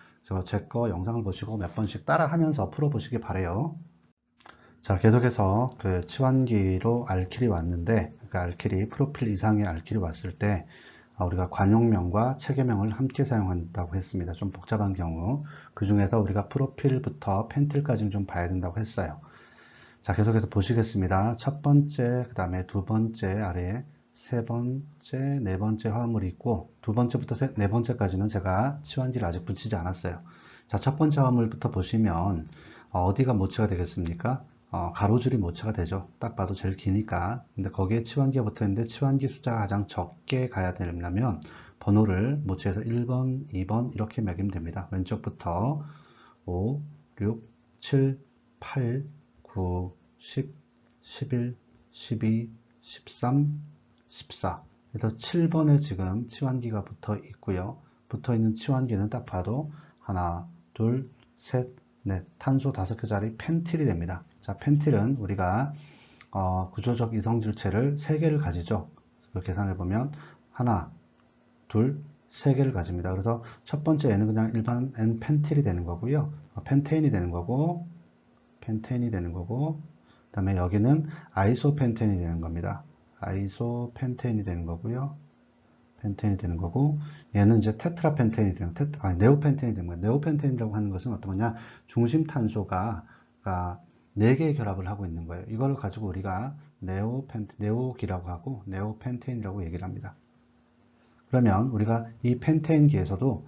제 거 영상을 보시고 몇 번씩 따라 하면서 풀어보시기 바래요. 자, 계속해서 그 치환기로 알킬이 왔는데 그 알킬이 프로필 이상의 알킬이 왔을 때 우리가 관용명과 체계명을 함께 사용한다고 했습니다. 좀 복잡한 경우 그 중에서 우리가 프로필부터 펜틸까지는 좀 봐야 된다고 했어요. 자, 계속해서 보시겠습니다. 첫 번째, 그 다음에 두 번째 아래에 세 번째, 네 번째 화합물이 있고 두 번째부터 네 번째까지는 제가 치환기를 아직 붙이지 않았어요. 자, 첫 번째 화합물부터 보시면 어디가 모체가 되겠습니까? 가로줄이 모체가 되죠. 딱 봐도 제일 기니까. 근데 거기에 치환기가 붙어 있는데 치환기 숫자가 가장 적게 가야 되려면 번호를 모체에서 1번, 2번 이렇게 매기면 됩니다. 왼쪽부터 5, 6, 7, 8, 9, 10, 11, 12, 13, 14. 그래서 7번에 지금 치환기가 붙어 있고요. 붙어 있는 치환기는 딱 봐도 하나, 둘, 셋, 넷, 탄소 5개짜리 펜틸이 됩니다. 자, 펜틸은 우리가 구조적 이성질체를 3개를 가지죠. 계산해 보면 하나, 둘, 3개를 가집니다. 그래서 첫 번째 N은 그냥 일반 N-펜틸이 되는 거고요. 펜테인이 되는 거고, 그 다음에 여기는 아이소펜테인이 되는 겁니다. 아이소펜테인이 되는 거고요. 펜테인이 되는 거고, 얘는 이제 테트라펜테인이 되는, 네오펜테인이 되는 거예요. 네오펜테인이라고 하는 것은 어떤 거냐? 중심 탄소가 4개의 결합을 하고 있는 거예요. 이걸 가지고 우리가 네오기라고 하고, 네오펜테인이라고 얘기를 합니다. 그러면 우리가 이 펜테인기에서도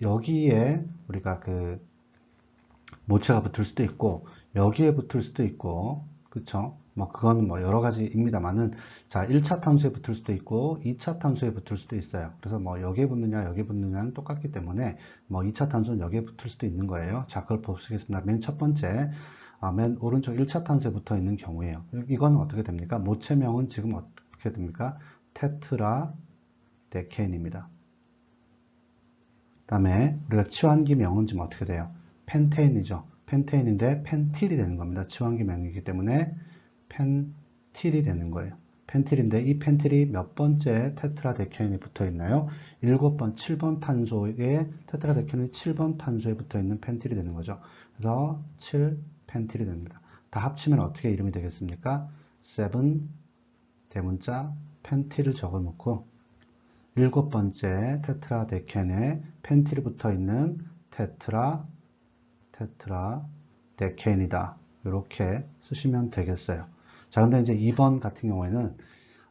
여기에 우리가 그 모체가 붙을 수도 있고 여기에 붙을 수도 있고 그쵸? 뭐 그건 뭐 여러 가지입니다만은 자 1차 탄소에 붙을 수도 있고 2차 탄소에 붙을 수도 있어요. 그래서 뭐 여기에 붙느냐 여기에 붙느냐는 똑같기 때문에 뭐 2차 탄소는 여기에 붙을 수도 있는 거예요. 자 그걸 보시겠습니다. 맨 첫 번째 맨 오른쪽 1차 탄소에 붙어 있는 경우에요. 이건 어떻게 됩니까? 모체명은 지금 어떻게 됩니까? 테트라 데케인입니다. 그 다음에 우리가 치환기명은 지금 어떻게 돼요? 펜테인이죠. 펜테인인데 펜틸이 되는 겁니다. 치환기명이기 때문에 펜틸이 되는 거예요. 펜틸인데 이 펜틸이 몇 번째 테트라데케인에 붙어 있나요? 7번, 7번 탄소에 테트라데케인이 7번 탄소에 붙어 있는 펜틸이 되는 거죠. 그래서 7펜틸이 됩니다. 다 합치면 어떻게 이름이 되겠습니까? 7 대문자 펜틸을 적어 놓고 7번째 테트라데켄에 펜틸이 붙어 있는 테트라데켄이다. 이렇게 쓰시면 되겠어요. 자, 근데 이제 2번 같은 경우에는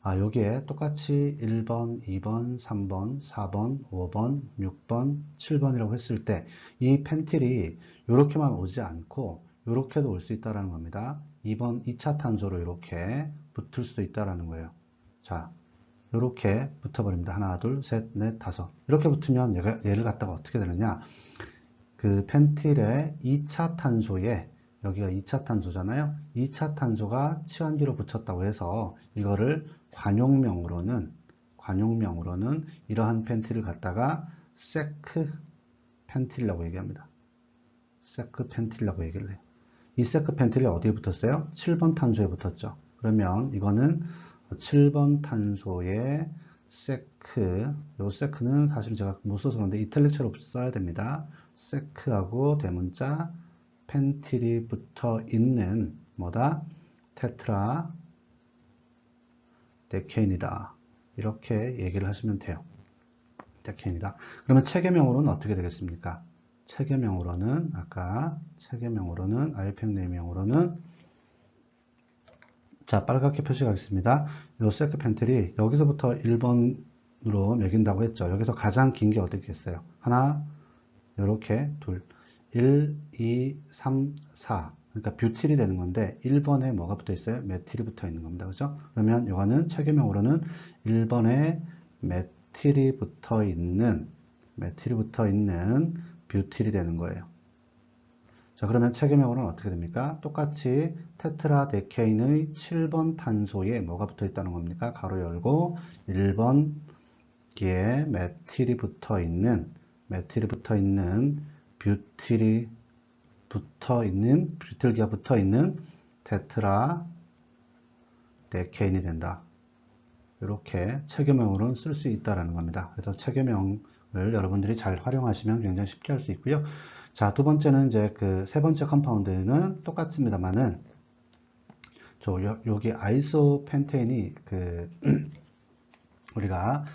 여기에 똑같이 1번, 2번, 3번, 4번, 5번, 6번, 7번이라고 했을 때 이 펜틸이 이렇게만 오지 않고 이렇게도 올 수 있다는 겁니다. 2번 2차 탄소로 이렇게 붙을 수도 있다는 거예요. 자, 이렇게 붙어버립니다. 하나, 둘, 셋, 넷, 다섯. 이렇게 붙으면 얘를 갖다가 어떻게 되느냐. 그 펜틸의 2차 탄소에, 여기가 2차 탄소잖아요. 2차 탄소가 치환기로 붙였다고 해서 이거를 관용명으로는 이러한 펜틸을 갖다가 세크 펜틸이라고 얘기합니다. 세크 펜틸이라고 얘기를 해요. 이 세크 펜틸이 어디에 붙었어요? 7번 탄소에 붙었죠. 그러면 이거는 7번 탄소의 세크, 요 세크는 사실 제가 못 써서 그런데 이탈리크로 써야 됩니다. 세크하고 대문자 펜틸이 붙어 있는 뭐다? 테트라 데케인이다. 이렇게 얘기를 하시면 돼요. 데케인이다. 그러면 체계명으로는 어떻게 되겠습니까? 체계명으로는 아이팩 네임명으로는 자, 빨갛게 표시하겠습니다. 요 세크 펜틸이 여기서부터 1번으로 매긴다고 했죠. 여기서 가장 긴 게 어디겠어요? 하나, 요렇게 둘, 1, 2, 3, 4. 그러니까 뷰틸이 되는 건데 1번에 뭐가 붙어 있어요? 메틸이 붙어 있는 겁니다. 그죠? 그러면 이거는 체계명으로는 1번에 메틸이 붙어 있는 뷰틸이 되는 거예요. 자, 그러면 체계명으로는 어떻게 됩니까? 똑같이 테트라데케인의 7번 탄소에 뭐가 붙어 있다는 겁니까? 가로 열고 1번기에 메틸이 붙어 있는 뷰틸기가 붙어 있는 테트라데케인이 된다. 이렇게 체계명으로는 쓸 수 있다는 겁니다. 그래서 체계명을 여러분들이 잘 활용하시면 굉장히 쉽게 할 수 있고요. 자, 두 번째는 이제 그 세 번째 컴파운드는 똑같습니다만은 여기 아이소펜테인이 우리가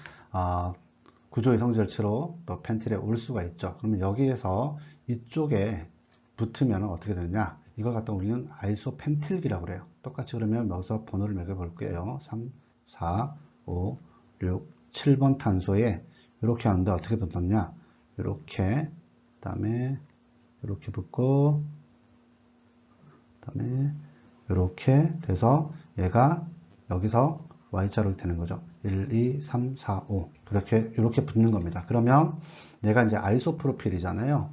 구조의 성질치로 또 펜틸에 올 수가 있죠. 그러면 여기에서 이쪽에 붙으면 어떻게 되느냐? 이걸 갖다 우리는 아이소펜틸기라고 그래요. 똑같이 그러면 여기서 번호를 매겨 볼게요. 3, 4, 5, 6, 7번 탄소에 이렇게 하는데 어떻게 붙었냐? 이렇게, 그 다음에 이렇게 붙고, 그 다음에 이렇게 돼서 얘가 여기서 Y자로 되는 거죠. 1, 2, 3, 4, 5. 이렇게 붙는 겁니다. 그러면 얘가 이제 아이소프로필이잖아요.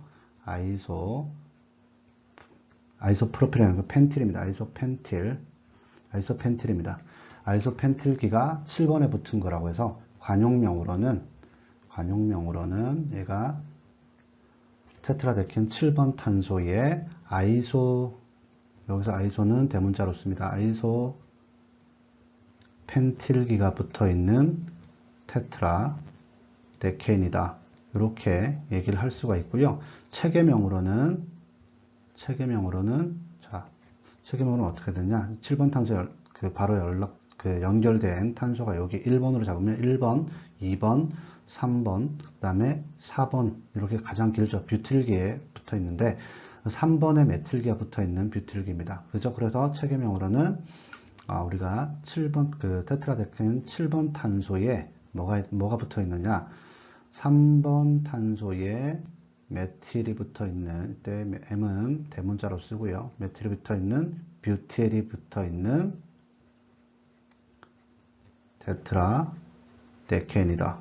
아이소프로필이라는 건 펜틸입니다. 아이소펜틸입니다. 아이소펜틸기가 7번에 붙은 거라고 해서 관용명으로는 얘가 테트라데켄 7번 탄소에 아이소, 여기서 아이소는 대문자로 씁니다. 아이소 펜틸기가 붙어 있는 테트라데켄이다. 이렇게 얘기를 할 수가 있고요. 체계명으로는 어떻게 되냐? 7번 탄소 바로 연결된 탄소가 여기 1번으로 잡으면 1번, 2번, 3번, 그 다음에 4번 이렇게 가장 길죠. 뷰틸기에 붙어 있는데 3번에 메틸기가 붙어 있는 뷰틸기입니다. 그죠? 그래서 체계명으로는 우리가 7번 테트라데켄 7번 탄소에 뭐가 붙어 있느냐? 3번 탄소에 메틸이 붙어 있는, 이때 M은 대문자로 쓰고요. 메틸이 붙어 있는, 뷰틸이 붙어 있는 테트라데켄이다.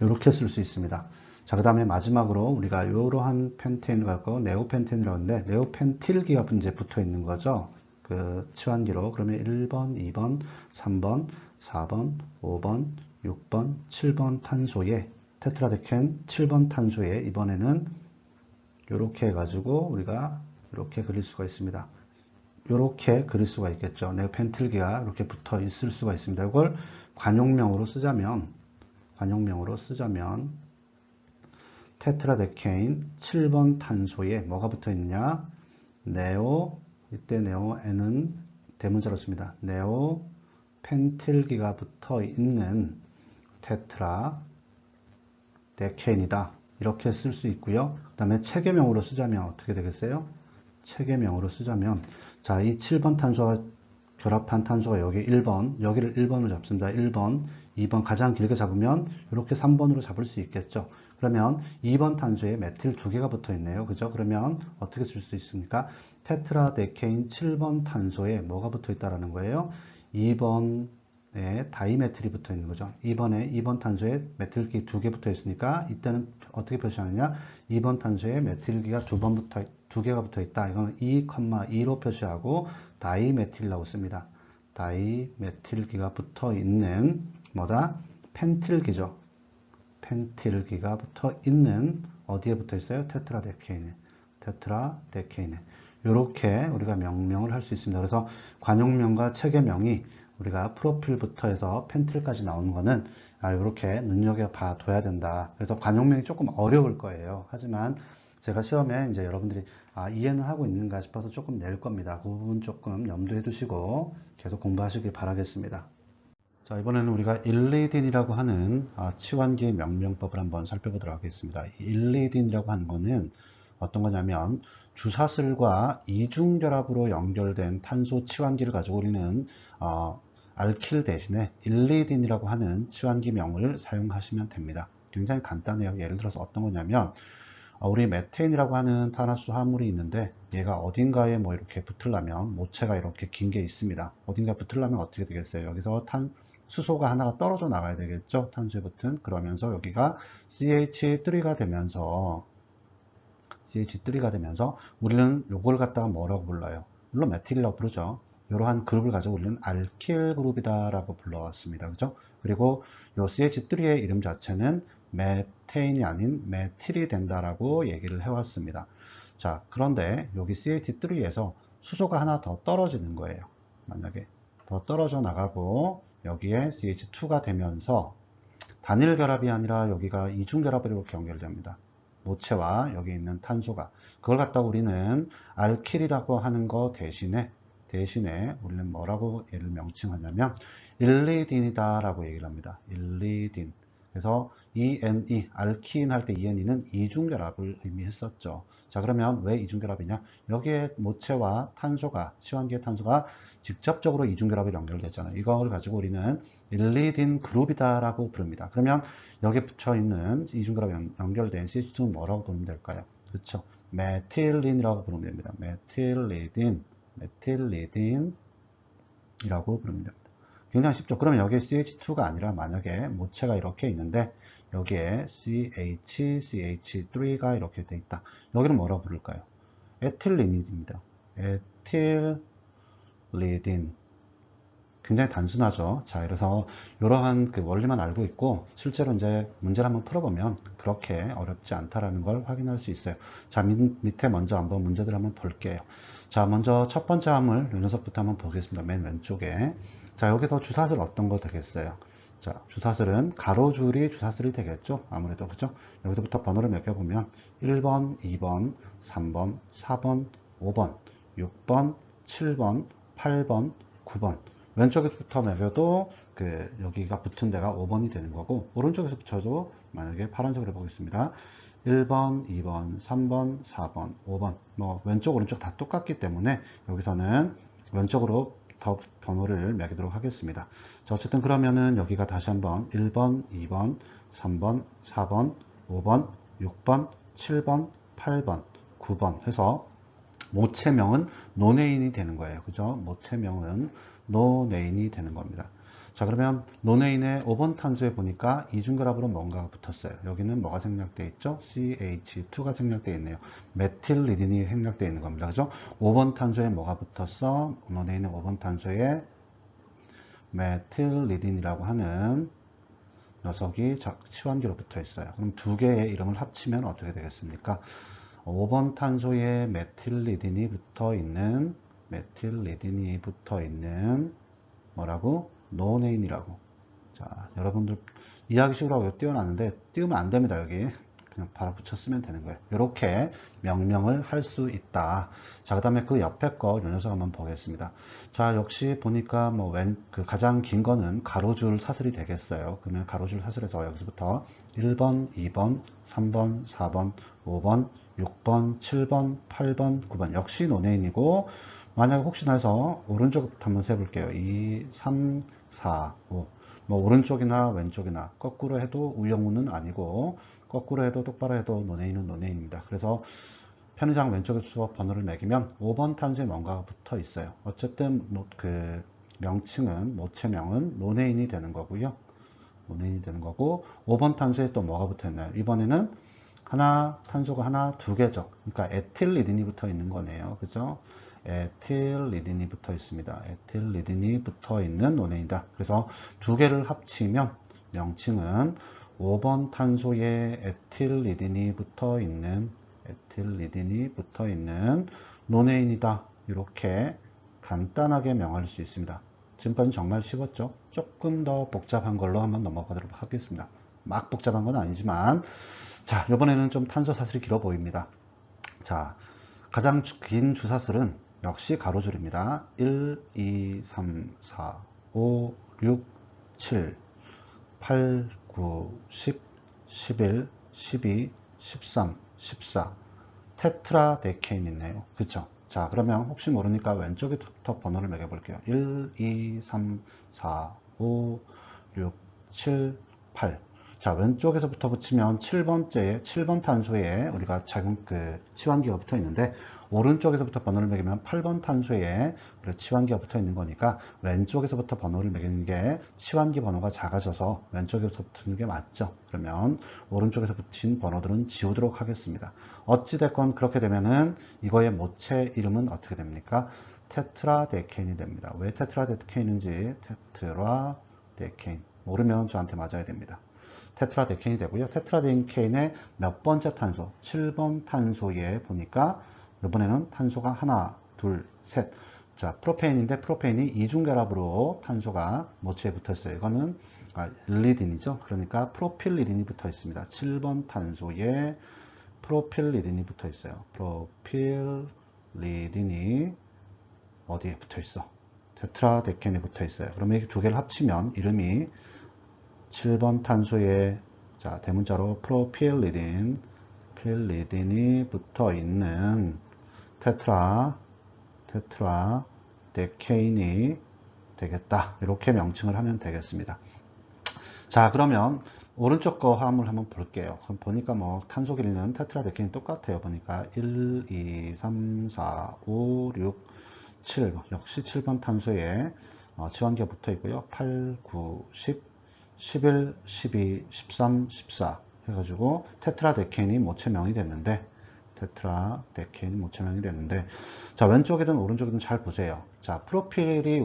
이렇게 쓸 수 있습니다. 자, 그 다음에 마지막으로 우리가 이러한 펜테인을 갖고 네오펜테인이라고 하는데, 네오펜틸기가 이제 붙어 있는 거죠. 그 치환기로. 그러면 1번, 2번, 3번, 4번, 5번, 6번, 7번 탄소에 테트라데켄 7번 탄소에 이번에는 이렇게 해가지고 우리가 이렇게 그릴 수가 있습니다. 이렇게 그릴 수가 있겠죠. 네오펜틸기가 이렇게 붙어 있을 수가 있습니다. 이걸 관용명으로 쓰자면 테트라데케인 7번 탄소에 뭐가 붙어 있느냐? 이때 네오 N은 대문자로 씁니다. 네오 펜틸기가 붙어 있는 테트라데케인이다. 이렇게 쓸 수 있고요. 그 다음에 체계명으로 쓰자면 어떻게 되겠어요? 체계명으로 쓰자면, 자, 이 7번 탄소와 결합한 탄소가 여기 1번, 여기를 1번으로 잡습니다. 1번, 2번 가장 길게 잡으면 이렇게 3번으로 잡을 수 있겠죠. 그러면 2번 탄소에 메틸 2개가 붙어 있네요. 그죠? 그러면 어떻게 쓸 수 있습니까? 테트라데케인 7번 탄소에 뭐가 붙어 있다라는 거예요? 2번에 다이메틸이 붙어 있는 거죠. 2번 탄소에 메틸기 2개 붙어 있으니까 이때는 어떻게 표시하느냐? 2번 탄소에 메틸기가 2개가 붙어 있다. 이건 2,2로 표시하고 다이메틸이라고 씁니다. 다이메틸기가 붙어 있는 뭐다? 펜틸기죠. 펜틸기가 붙어 있는 어디에 붙어 있어요? 테트라데케인에. 이렇게 우리가 명명을 할 수 있습니다. 그래서 관용명과 체계명이 우리가 프로필부터 해서 펜틸까지 나오는 거는 이렇게 눈여겨봐둬야 된다. 그래서 관용명이 조금 어려울 거예요. 하지만 제가 시험에 이제 여러분들이 이해는 하고 있는가 싶어서 조금 낼 겁니다. 그 부분 조금 염두에 두시고 계속 공부하시길 바라겠습니다. 자, 이번에는 우리가 일리딘이라고 하는 치환기의 명명법을 한번 살펴보도록 하겠습니다. 일리딘이라고 하는 거는 어떤 거냐면 주사슬과 이중결합으로 연결된 탄소 치환기를 가지고 우리는 알킬 대신에 일리딘이라고 하는 치환기명을 사용하시면 됩니다. 굉장히 간단해요. 예를 들어서 어떤 거냐면 우리 메테인이라고 하는 탄화수 화물이 있는데 얘가 어딘가에 뭐 이렇게 붙으려면 모체가 이렇게 긴 게 있습니다. 어딘가 붙으려면 어떻게 되겠어요? 여기서 수소가 하나가 떨어져 나가야 되겠죠? 탄소에 붙은. 그러면서 여기가 CH3가 되면서 우리는 요걸 갖다가 뭐라고 불러요? 물론 메틸이라고 부르죠. 이러한 그룹을 가지고 우리는 알킬 그룹이다 라고 불러왔습니다. 그죠? 그리고 요 CH3의 이름 자체는 메테인이 아닌 메틸이 된다라고 얘기를 해왔습니다. 자, 그런데 여기 CH3에서 수소가 하나 더 떨어지는 거예요. 만약에 더 떨어져 나가고 여기에 CH2가 되면서 단일 결합이 아니라 여기가 이중 결합으로 이렇게 연결됩니다. 모체와 여기 있는 탄소가. 그걸 갖다 우리는 알킬이라고 하는 거 대신에 우리는 뭐라고 얘를 명칭하냐면 일리딘이다 라고 얘기를 합니다. 일리딘. 그래서 ENE, 알키인 할 때 ENE는 이중결합을 의미했었죠. 자, 그러면 왜 이중결합이냐? 여기에 모체와 탄소가, 치환기의 탄소가 직접적으로 이중결합을 연결됐잖아요. 이걸 가지고 우리는 일리딘 그룹이다 라고 부릅니다. 그러면 여기에 붙여있는 이중결합 연결된 CH2는 뭐라고 부르면 될까요? 그렇죠. 메틸린이라고 부르면 됩니다. 메틸리딘이라고 부르면 됩니다. 굉장히 쉽죠. 그러면 여기에 CH2가 아니라 만약에 모체가 이렇게 있는데 여기에 CH3가 이렇게 돼 있다. 여기는 뭐라고 부를까요? 에틸리딘입니다. 에틸리딘. 굉장히 단순하죠. 자, 그래서 이러한 그 원리만 알고 있고 실제로 이제 문제를 한번 풀어보면 그렇게 어렵지 않다라는 걸 확인할 수 있어요. 자, 밑에 먼저 한번 문제들 한번 볼게요. 자, 먼저 첫 번째 함을 이 녀석부터 한번 보겠습니다. 맨 왼쪽에. 자, 여기서 주사슬 어떤 거 되겠어요? 자, 주사슬은 가로줄이 주사슬이 되겠죠? 아무래도, 그죠? 여기서부터 번호를 매겨보면 1번, 2번, 3번, 4번, 5번, 6번, 7번, 8번, 9번. 왼쪽에서부터 매겨도 여기가 붙은 데가 5번이 되는 거고, 오른쪽에서 붙여도 만약에 파란색으로 보겠습니다. 1번, 2번, 3번, 4번, 5번. 뭐, 왼쪽, 오른쪽 다 똑같기 때문에 여기서는 왼쪽으로 더 번호를 매기도록 하겠습니다. 자, 어쨌든 그러면은 여기가 다시 한번 1번, 2번, 3번, 4번, 5번, 6번, 7번, 8번, 9번 해서 모체명은 노네인이 되는 거예요. 그죠? 모체명은 노네인이 되는 겁니다. 자, 그러면 노네인의 5번 탄소에 보니까 이중결합으로 뭔가가 붙었어요. 여기는 뭐가 생략되어 있죠? CH2가 생략되어 있네요. 메틸리딘이 생략되어 있는 겁니다. 그죠? 5번 탄소에 뭐가 붙었어? 노네인의 5번 탄소에 메틸리딘이라고 하는 녀석이 치환기로 붙어 있어요. 그럼 두 개의 이름을 합치면 어떻게 되겠습니까? 5번 탄소에 메틸리딘이 붙어 있는 뭐라고? 노네인이라고. 자, 여러분들 이해하기 쉽으라고 띄워놨는데 띄우면 안 됩니다. 여기 그냥 바로 붙여 쓰면 되는 거예요. 이렇게 명명을 할 수 있다. 자, 그 다음에 그 옆에 거 이 녀석 한번 보겠습니다. 자, 역시 보니까 뭐 가장 긴 거는 가로줄 사슬이 되겠어요. 그러면 가로줄 사슬에서 여기서부터 1번, 2번, 3번, 4번, 5번, 6번, 7번, 8번, 9번 역시 노네인이고, 만약에 혹시나 해서 오른쪽부터 한번 세볼게요. 2, 3, 4, 5. 뭐 오른쪽이나 왼쪽이나 거꾸로 해도 우영우는 아니고 거꾸로 해도 똑바로 해도 노네인은 노네인입니다. 그래서 편의상 왼쪽에서 번호를 매기면 5번 탄소에 뭔가가 붙어 있어요. 어쨌든 명칭은 모체명은 노네인이 되는 거고요. 노네인이 되는 거고 5번 탄소에 또 뭐가 붙어 있나요? 이번에는 탄소가 하나, 두 개죠. 그러니까 에틸리딘이 붙어 있는 거네요. 그죠? 에틸리딘이 붙어 있습니다. 에틸리딘이 붙어 있는 노네인이다. 그래서 두 개를 합치면 명칭은 5번 탄소에 에틸리딘이 붙어 있는 노네인이다. 이렇게 간단하게 명할 수 있습니다. 지금까지는 정말 쉬웠죠? 조금 더 복잡한 걸로 한번 넘어가도록 하겠습니다. 막 복잡한 건 아니지만, 자, 이번에는 좀 탄소 사슬이 길어 보입니다. 자, 가장 긴 주사슬은 역시 가로줄입니다. 1, 2, 3, 4, 5, 6, 7, 8, 9, 10, 11, 12, 13, 14. 테트라데케인 있네요. 그쵸? 자, 그러면 혹시 모르니까 왼쪽에부터 번호를 매겨볼게요. 1, 2, 3, 4, 5, 6, 7, 8. 자, 왼쪽에서부터 붙이면 7번 탄소에 우리가 작은 치환기가 붙어 있는데, 오른쪽에서부터 번호를 매기면 8번 탄소에 치환기가 붙어 있는 거니까 왼쪽에서부터 번호를 매기는 게 치환기 번호가 작아져서 왼쪽에서 붙는 게 맞죠. 그러면 오른쪽에서 붙인 번호들은 지우도록 하겠습니다. 어찌됐건 그렇게 되면은 이거의 모체 이름은 어떻게 됩니까? 테트라데케인이 됩니다. 왜 테트라데케인인지 테트라데케인 모르면 저한테 맞아야 됩니다. 테트라데케인이 되고요. 테트라데케인의 몇 번째 탄소? 7번 탄소에 보니까 이번에는 탄소가 하나, 둘, 셋. 자, 프로페인인데 프로페인이 이중결합으로 탄소가 모체에 붙어 있어요. 이거는 일리딘이죠. 그러니까 프로필리딘이 붙어 있습니다. 7번 탄소에 프로필리딘이 붙어 있어요. 프로필리딘이 어디에 붙어 있어? 테트라데케인에 붙어 있어요. 그러면 이 두 개를 합치면 이름이 7번 탄소에 자, 대문자로 프로필리딘이 붙어 있는 테트라데케인이 되겠다. 이렇게 명칭을 하면 되겠습니다. 자, 그러면 오른쪽 거 화합물 한번 볼게요. 그럼 보니까 뭐 탄소 길이는 테트라데케인 똑같아요. 보니까 1, 2, 3, 4, 5, 6, 7 역시 7번 탄소에 치환기가 붙어 있고요. 8, 9, 10, 11, 12, 13, 14 해가지고 테트라데케인이 모체명이 됐는데, 테트라데케인이 모체명이 되는데, 자, 왼쪽이든 오른쪽이든 잘 보세요. 자, 프로필이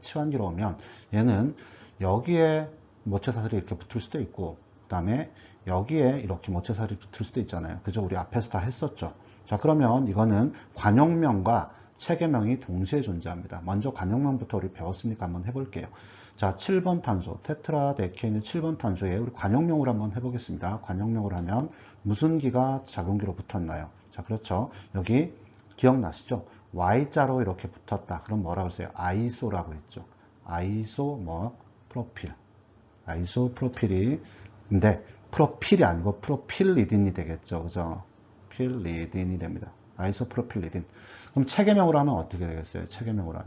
치환기로 오면 얘는 여기에 모체사슬이 이렇게 붙을 수도 있고, 그 다음에 여기에 이렇게 모체사슬이 붙을 수도 있잖아요. 그죠? 우리 앞에서 다 했었죠. 자, 그러면 이거는 관용명과 체계명이 동시에 존재합니다. 먼저 관용명부터 우리 배웠으니까 한번 해볼게요. 자, 7번 탄소, 테트라데케인의 7번 탄소에 우리 관용명으로 한번 해보겠습니다. 관용명으로 하면 무슨 기가 작용기로 붙었나요? 자, 그렇죠. 여기 기억나시죠? Y자로 이렇게 붙었다. 그럼 뭐라고 했어요? 아이소라고 했죠. 프로필. 아이소프로필이, 근데 프로필이 아니고 프로필리딘이 되겠죠. 그죠? 필리딘이 됩니다. 아이소프로필리딘. 그럼 체계명으로 하면 어떻게 되겠어요? 체계명으로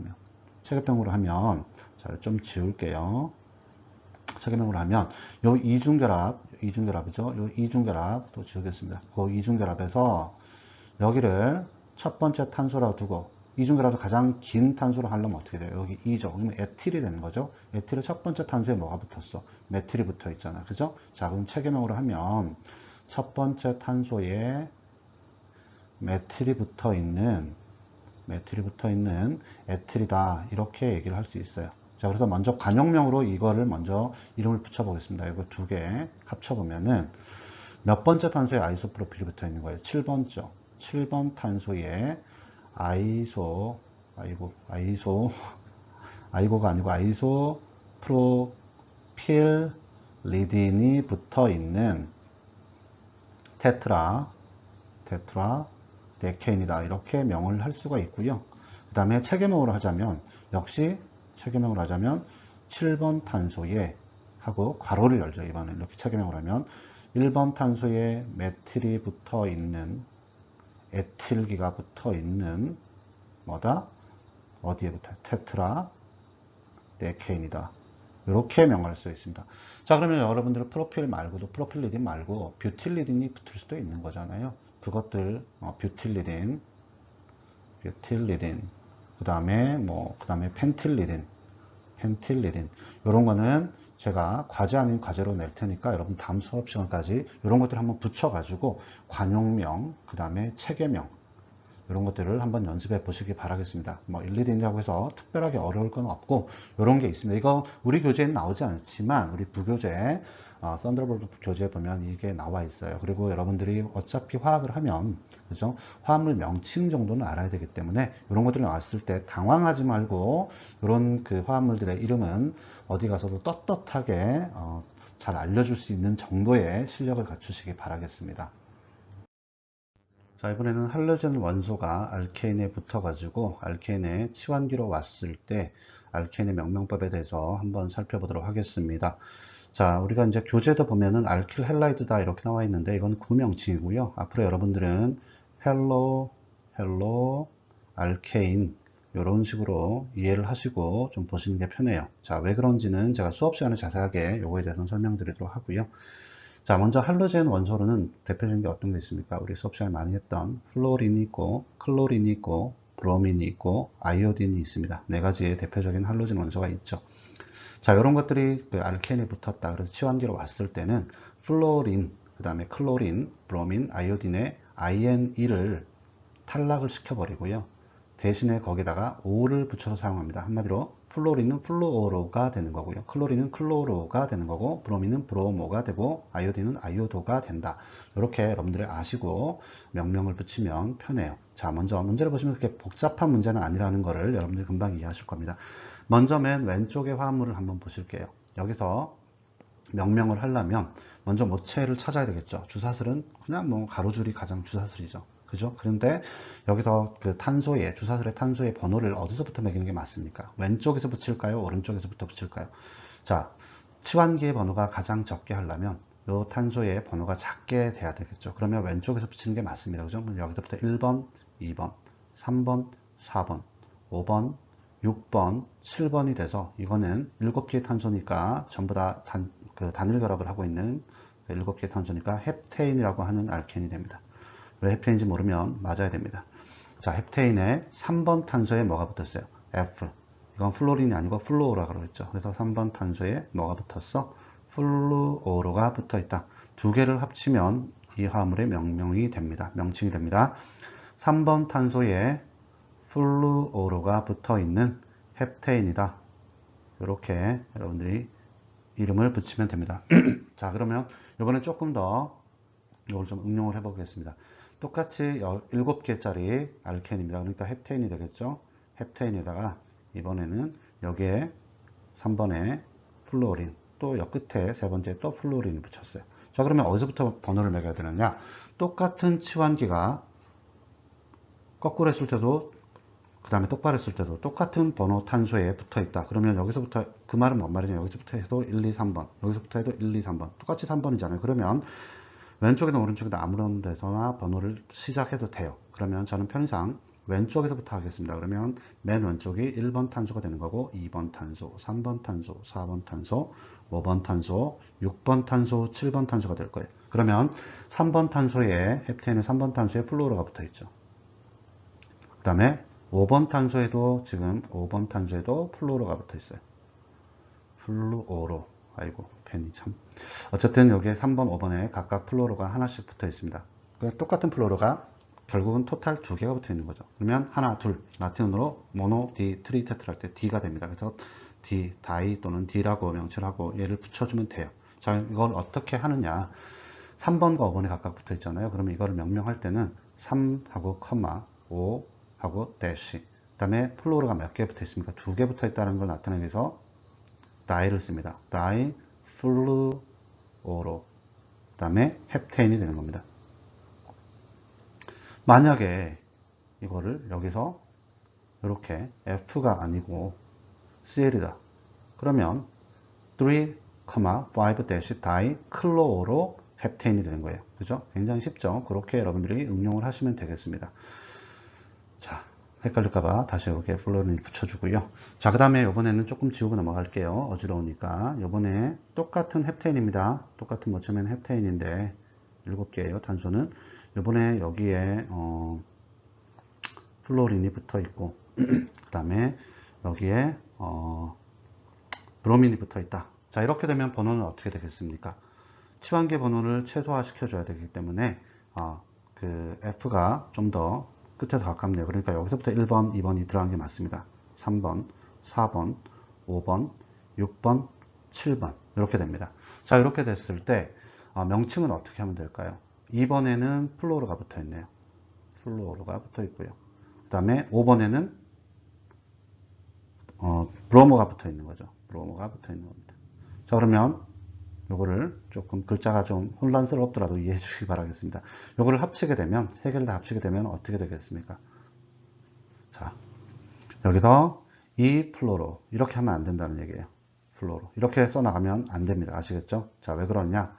하면, 자, 좀 지울게요. 체계명으로 하면, 요 이중결합이죠. 요 이중결합 또 지우겠습니다. 그 이중결합에서 여기를 첫 번째 탄소라고 두고, 이중결합도 가장 긴 탄소로 하려면 어떻게 돼요? 여기 2죠. 그러면 에틸이 되는 거죠. 에틸의 첫 번째 탄소에 뭐가 붙었어? 메틸이 붙어 있잖아. 그죠? 자, 그럼 체계명으로 하면, 첫 번째 탄소에 메틸이 붙어 있는 에틸이다. 이렇게 얘기를 할 수 있어요. 자, 그래서 먼저 관용명으로 이거를 먼저 이름을 붙여보겠습니다. 이거 두 개 합쳐보면은 몇 번째 탄소에 아이소프로필이 붙어 있는 거예요? 7번죠. 7번 탄소에 아이고가 아니고 아이소프로필리딘이 붙어 있는 테트라데케인이다. 이렇게 명을 할 수가 있고요. 그 다음에 체계명으로 하자면, 역시 체계명으로 하자면 7번 탄소에 하고 괄호를 열죠. 이번엔 이렇게 체계명으로 하면 1번 탄소에 메틸이 붙어 있는, 에틸기가 붙어 있는 뭐다? 어디에 붙어요? 테트라데케인이다. 이렇게 명할 수 있습니다. 자, 그러면 여러분들은 프로필리딘 말고 뷰틸리딘이 붙을 수도 있는 거잖아요. 그것들 뷰틸리딘, 그 다음에 펜틸리딘 이런 거는 제가 과제 아닌 과제로 낼 테니까 여러분 다음 수업 시간까지 이런 것들 한번 붙여가지고 관용명, 그 다음에 체계명 이런 것들을 한번 연습해 보시기 바라겠습니다. 1, 2등이라고 해서 특별하게 어려울 건 없고 이런 게 있습니다. 이거 우리 교재에는 나오지 않지만 우리 부교재 썬더볼트 교재에 보면 이게 나와 있어요. 그리고 여러분들이 어차피 화학을 하면 그죠? 화합물 명칭 정도는 알아야 되기 때문에 이런 것들이 나왔을 때 당황하지 말고 이런 그 화합물들의 이름은 어디 가서도 떳떳하게 잘 알려줄 수 있는 정도의 실력을 갖추시기 바라겠습니다. 자, 이번에는 할로젠 원소가 알케인에 붙어가지고 알케인의 치환기로 왔을 때 알케인의 명명법에 대해서 한번 살펴보도록 하겠습니다. 자, 우리가 이제 교재도 보면은 알킬 헬라이드다 이렇게 나와 있는데 이건 구명칭이고요. 앞으로 여러분들은 헬로, 알케인 이런 식으로 이해를 하시고 좀 보시는 게 편해요. 자, 왜 그런지는 제가 수업 시간에 자세하게 요거에 대해서 설명드리도록 하고요. 자, 먼저 할로젠 원소로는 대표적인 게 어떤 게 있습니까? 우리 수업 시간에 많이 했던 플로린이 있고, 클로린이 있고, 브로민이 있고, 아이오딘이 있습니다. 네 가지의 대표적인 할로젠 원소가 있죠. 자, 이런 것들이 그 알케인에 붙었다. 그래서 치환기로 왔을 때는 플로린, 그 다음에 클로린, 브로민, 아이오딘의 INE를 탈락을 시켜버리고요. 대신에 거기다가 O를 붙여서 사용합니다. 한마디로 플로린은 플루오로가 되는 거고요. 클로린은 클로로가 되는 거고, 브로민은 브로모가 되고, 아이오딘은 아이오도가 된다. 이렇게 여러분들이 아시고 명명을 붙이면 편해요. 자, 먼저 문제를 보시면 그렇게 복잡한 문제는 아니라는 거를 여러분들이 금방 이해하실 겁니다. 먼저 맨 왼쪽의 화합물을 한번 보실게요. 여기서 명명을 하려면 먼저 모체를 찾아야 되겠죠. 주사슬은 그냥 가로줄이 가장 주사슬이죠. 그죠? 그런데 여기서 그 주사슬의 탄소의 번호를 어디서부터 매기는 게 맞습니까? 왼쪽에서 붙일까요? 오른쪽에서부터 붙일까요? 자, 치환기의 번호가 가장 적게 하려면 이 탄소의 번호가 작게 돼야 되겠죠. 그러면 왼쪽에서 붙이는 게 맞습니다. 그죠? 여기서부터 1번, 2번, 3번, 4번, 5번, 6번, 7번이 돼서 이거는 7개의 탄소니까 전부 다 단일 결합을 하고 있는 7개의 탄소니까 헵테인이라고 하는 알케인이 됩니다. 왜 헵테인인지 모르면 맞아야 됩니다. 자, 헵테인에 3번 탄소에 뭐가 붙었어요? F. 이건 플로린이 아니고 플루오라고 그랬죠. 그래서 3번 탄소에 뭐가 붙었어? 플루오로가 붙어 있다. 두 개를 합치면 이 화합물의 명명이 됩니다. 명칭이 됩니다. 3번 탄소에 플루오로가 붙어 있는 헵테인이다. 이렇게 여러분들이 이름을 붙이면 됩니다. 자, 그러면 이번에 조금 더 이걸 좀 응용을 해 보겠습니다. 똑같이 7개짜리 알케인입니다. 그러니까 헵테인이 되겠죠. 헵테인에다가 이번에는 여기에 3번에 플루오린, 또 옆 끝에 세 번째 또 플루오린을 붙였어요. 자, 그러면 어디서부터 번호를 매겨야 되느냐? 똑같은 치환기가 거꾸로 했을 때도 그 다음에 똑바로 했을 때도 똑같은 번호 탄소에 붙어 있다. 그러면 여기서부터, 그 말은 뭔 말이냐? 여기서부터 해도 1, 2, 3번, 여기서부터 해도 1, 2, 3번. 똑같이 3번이잖아요. 그러면 왼쪽이나 오른쪽이나 아무런 데서나 번호를 시작해도 돼요. 그러면 저는 편의상 왼쪽에서부터 하겠습니다. 그러면 맨 왼쪽이 1번 탄소가 되는 거고, 2번 탄소, 3번 탄소, 4번 탄소, 5번 탄소, 6번 탄소, 7번 탄소가 될 거예요. 그러면 3번 탄소에, 헵테인은 3번 탄소에 플루오로가 붙어 있죠. 그 다음에 5번 탄소에도, 지금 5번 탄소에도 플루오로가 붙어 있어요. 플루오로. 아이고, 펜이 참. 어쨌든 여기에 3번, 5번에 각각 플루오로가 하나씩 붙어 있습니다. 똑같은 플루오로가 결국은 토탈 2개가 붙어 있는 거죠. 그러면 하나, 둘, 라틴어로 모노, 디, 트리, 테트라 할 때 D가 됩니다. 그래서 D, 다이 또는 D라고 명칭을 하고 얘를 붙여주면 돼요. 자, 이걸 어떻게 하느냐. 3번과 5번에 각각 붙어 있잖아요. 그러면 이거를 명명할 때는 3하고 컴마, 5하고 대시. 그 다음에 플루오로가 몇 개 붙어 있습니까? 2개 붙어 있다는 걸 나타내기 위해서 다이를 씁니다. 다이, 플루오로. 그 다음에 헵테인이 되는 겁니다. 만약에 이거를 여기서 이렇게 F가 아니고 CL이다. 그러면 3, 5 다이 클로로 헵테인이 되는 거예요. 그죠? 굉장히 쉽죠? 그렇게 여러분들이 응용을 하시면 되겠습니다. 자, 헷갈릴까봐 다시 이렇게 플로린을 붙여주고요. 자, 그 다음에 이번에는 조금 지우고 넘어갈게요. 어지러우니까. 이번에 똑같은 헵테인입니다. 똑같은 모처면 헵테인인데 7개예요. 탄소는. 이번에 여기에 플로린이 붙어 있고 그 다음에 여기에 브로민이 붙어 있다. 자, 이렇게 되면 번호는 어떻게 되겠습니까? 치환계 번호를 최소화 시켜줘야 되기 때문에 그 F가 좀 더 끝에서 가깝네요. 그러니까 여기서부터 1번, 2번이 들어간 게 맞습니다. 3번, 4번, 5번, 6번, 7번 이렇게 됩니다. 자, 이렇게 됐을 때 명칭은 어떻게 하면 될까요? 2번에는 플루오로가 붙어 있네요. 플루오로가 붙어 있고요. 그 다음에 5번에는 브로모가 붙어 있는 거죠. 브로모가 붙어 있는 겁니다. 자, 그러면 요거를 조금 글자가 좀 혼란스럽더라도 이해해 주시기 바라겠습니다. 요거를 합치게 되면, 세 개를 다 합치게 되면 어떻게 되겠습니까? 자, 여기서 이 플로로 이렇게 하면 안 된다는 얘기예요. 플로로 이렇게 써나가면 안 됩니다. 아시겠죠? 자, 왜 그러냐?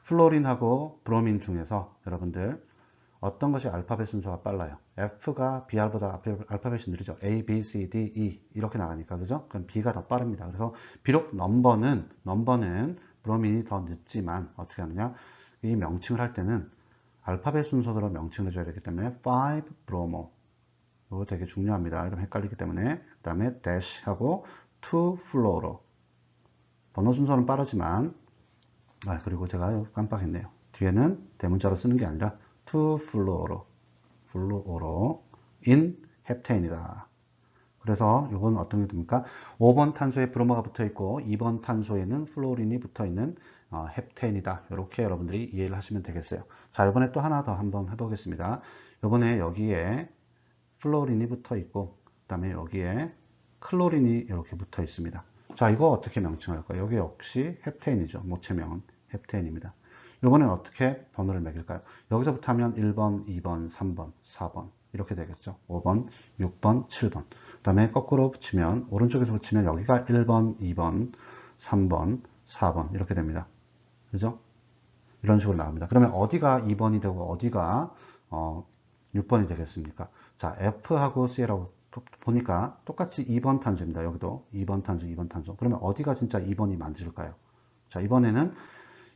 플로린하고 브로민 중에서 여러분들 어떤 것이 알파벳 순서가 빨라요? F가 B보다 알파벳이 느리죠. A, B, C, D, E 이렇게 나가니까 그죠? 그럼 B가 더 빠릅니다. 그래서 비록 넘버는 브로민이 더 늦지만 어떻게 하느냐? 이 명칭을 할 때는 알파벳 순서대로 명칭을 해줘야 되기 때문에 5 브로모 이거 되게 중요합니다. 이러면 헷갈리기 때문에 그 다음에 dash하고 2 플로로 번호 순서는 빠르지만 그리고 제가 깜빡했네요. 뒤에는 대문자로 쓰는 게 아니라 2 플루오로 in 헵테인이다. 그래서 이건 어떤 게 됩니까? 5번 탄소에 브로모가 붙어 있고 2번 탄소에는 플루오린이 붙어 있는 헵테인이다. 이렇게 여러분들이 이해를 하시면 되겠어요. 자, 이번에 또 하나 더 한번 해보겠습니다. 이번에 여기에 플루오린이 붙어 있고 그 다음에 여기에 클로린이 이렇게 붙어 있습니다. 자, 이거 어떻게 명칭할까요? 여기 역시 헵테인이죠. 모체명은 헵테인입니다. 이번엔 어떻게 번호를 매길까요? 여기서부터 하면 1번, 2번, 3번, 4번 이렇게 되겠죠. 5번, 6번, 7번. 그 다음에 거꾸로 붙이면 오른쪽에서 붙이면 여기가 1번, 2번, 3번, 4번 이렇게 됩니다. 그죠? 이런 식으로 나옵니다. 그러면 어디가 2번이 되고 어디가 6번이 되겠습니까? 자, F하고 C라고 보니까 똑같이 2번 탄소입니다. 여기도 2번 탄소, 2번 탄소. 그러면 어디가 진짜 2번이 맞을까요? 자, 이번에는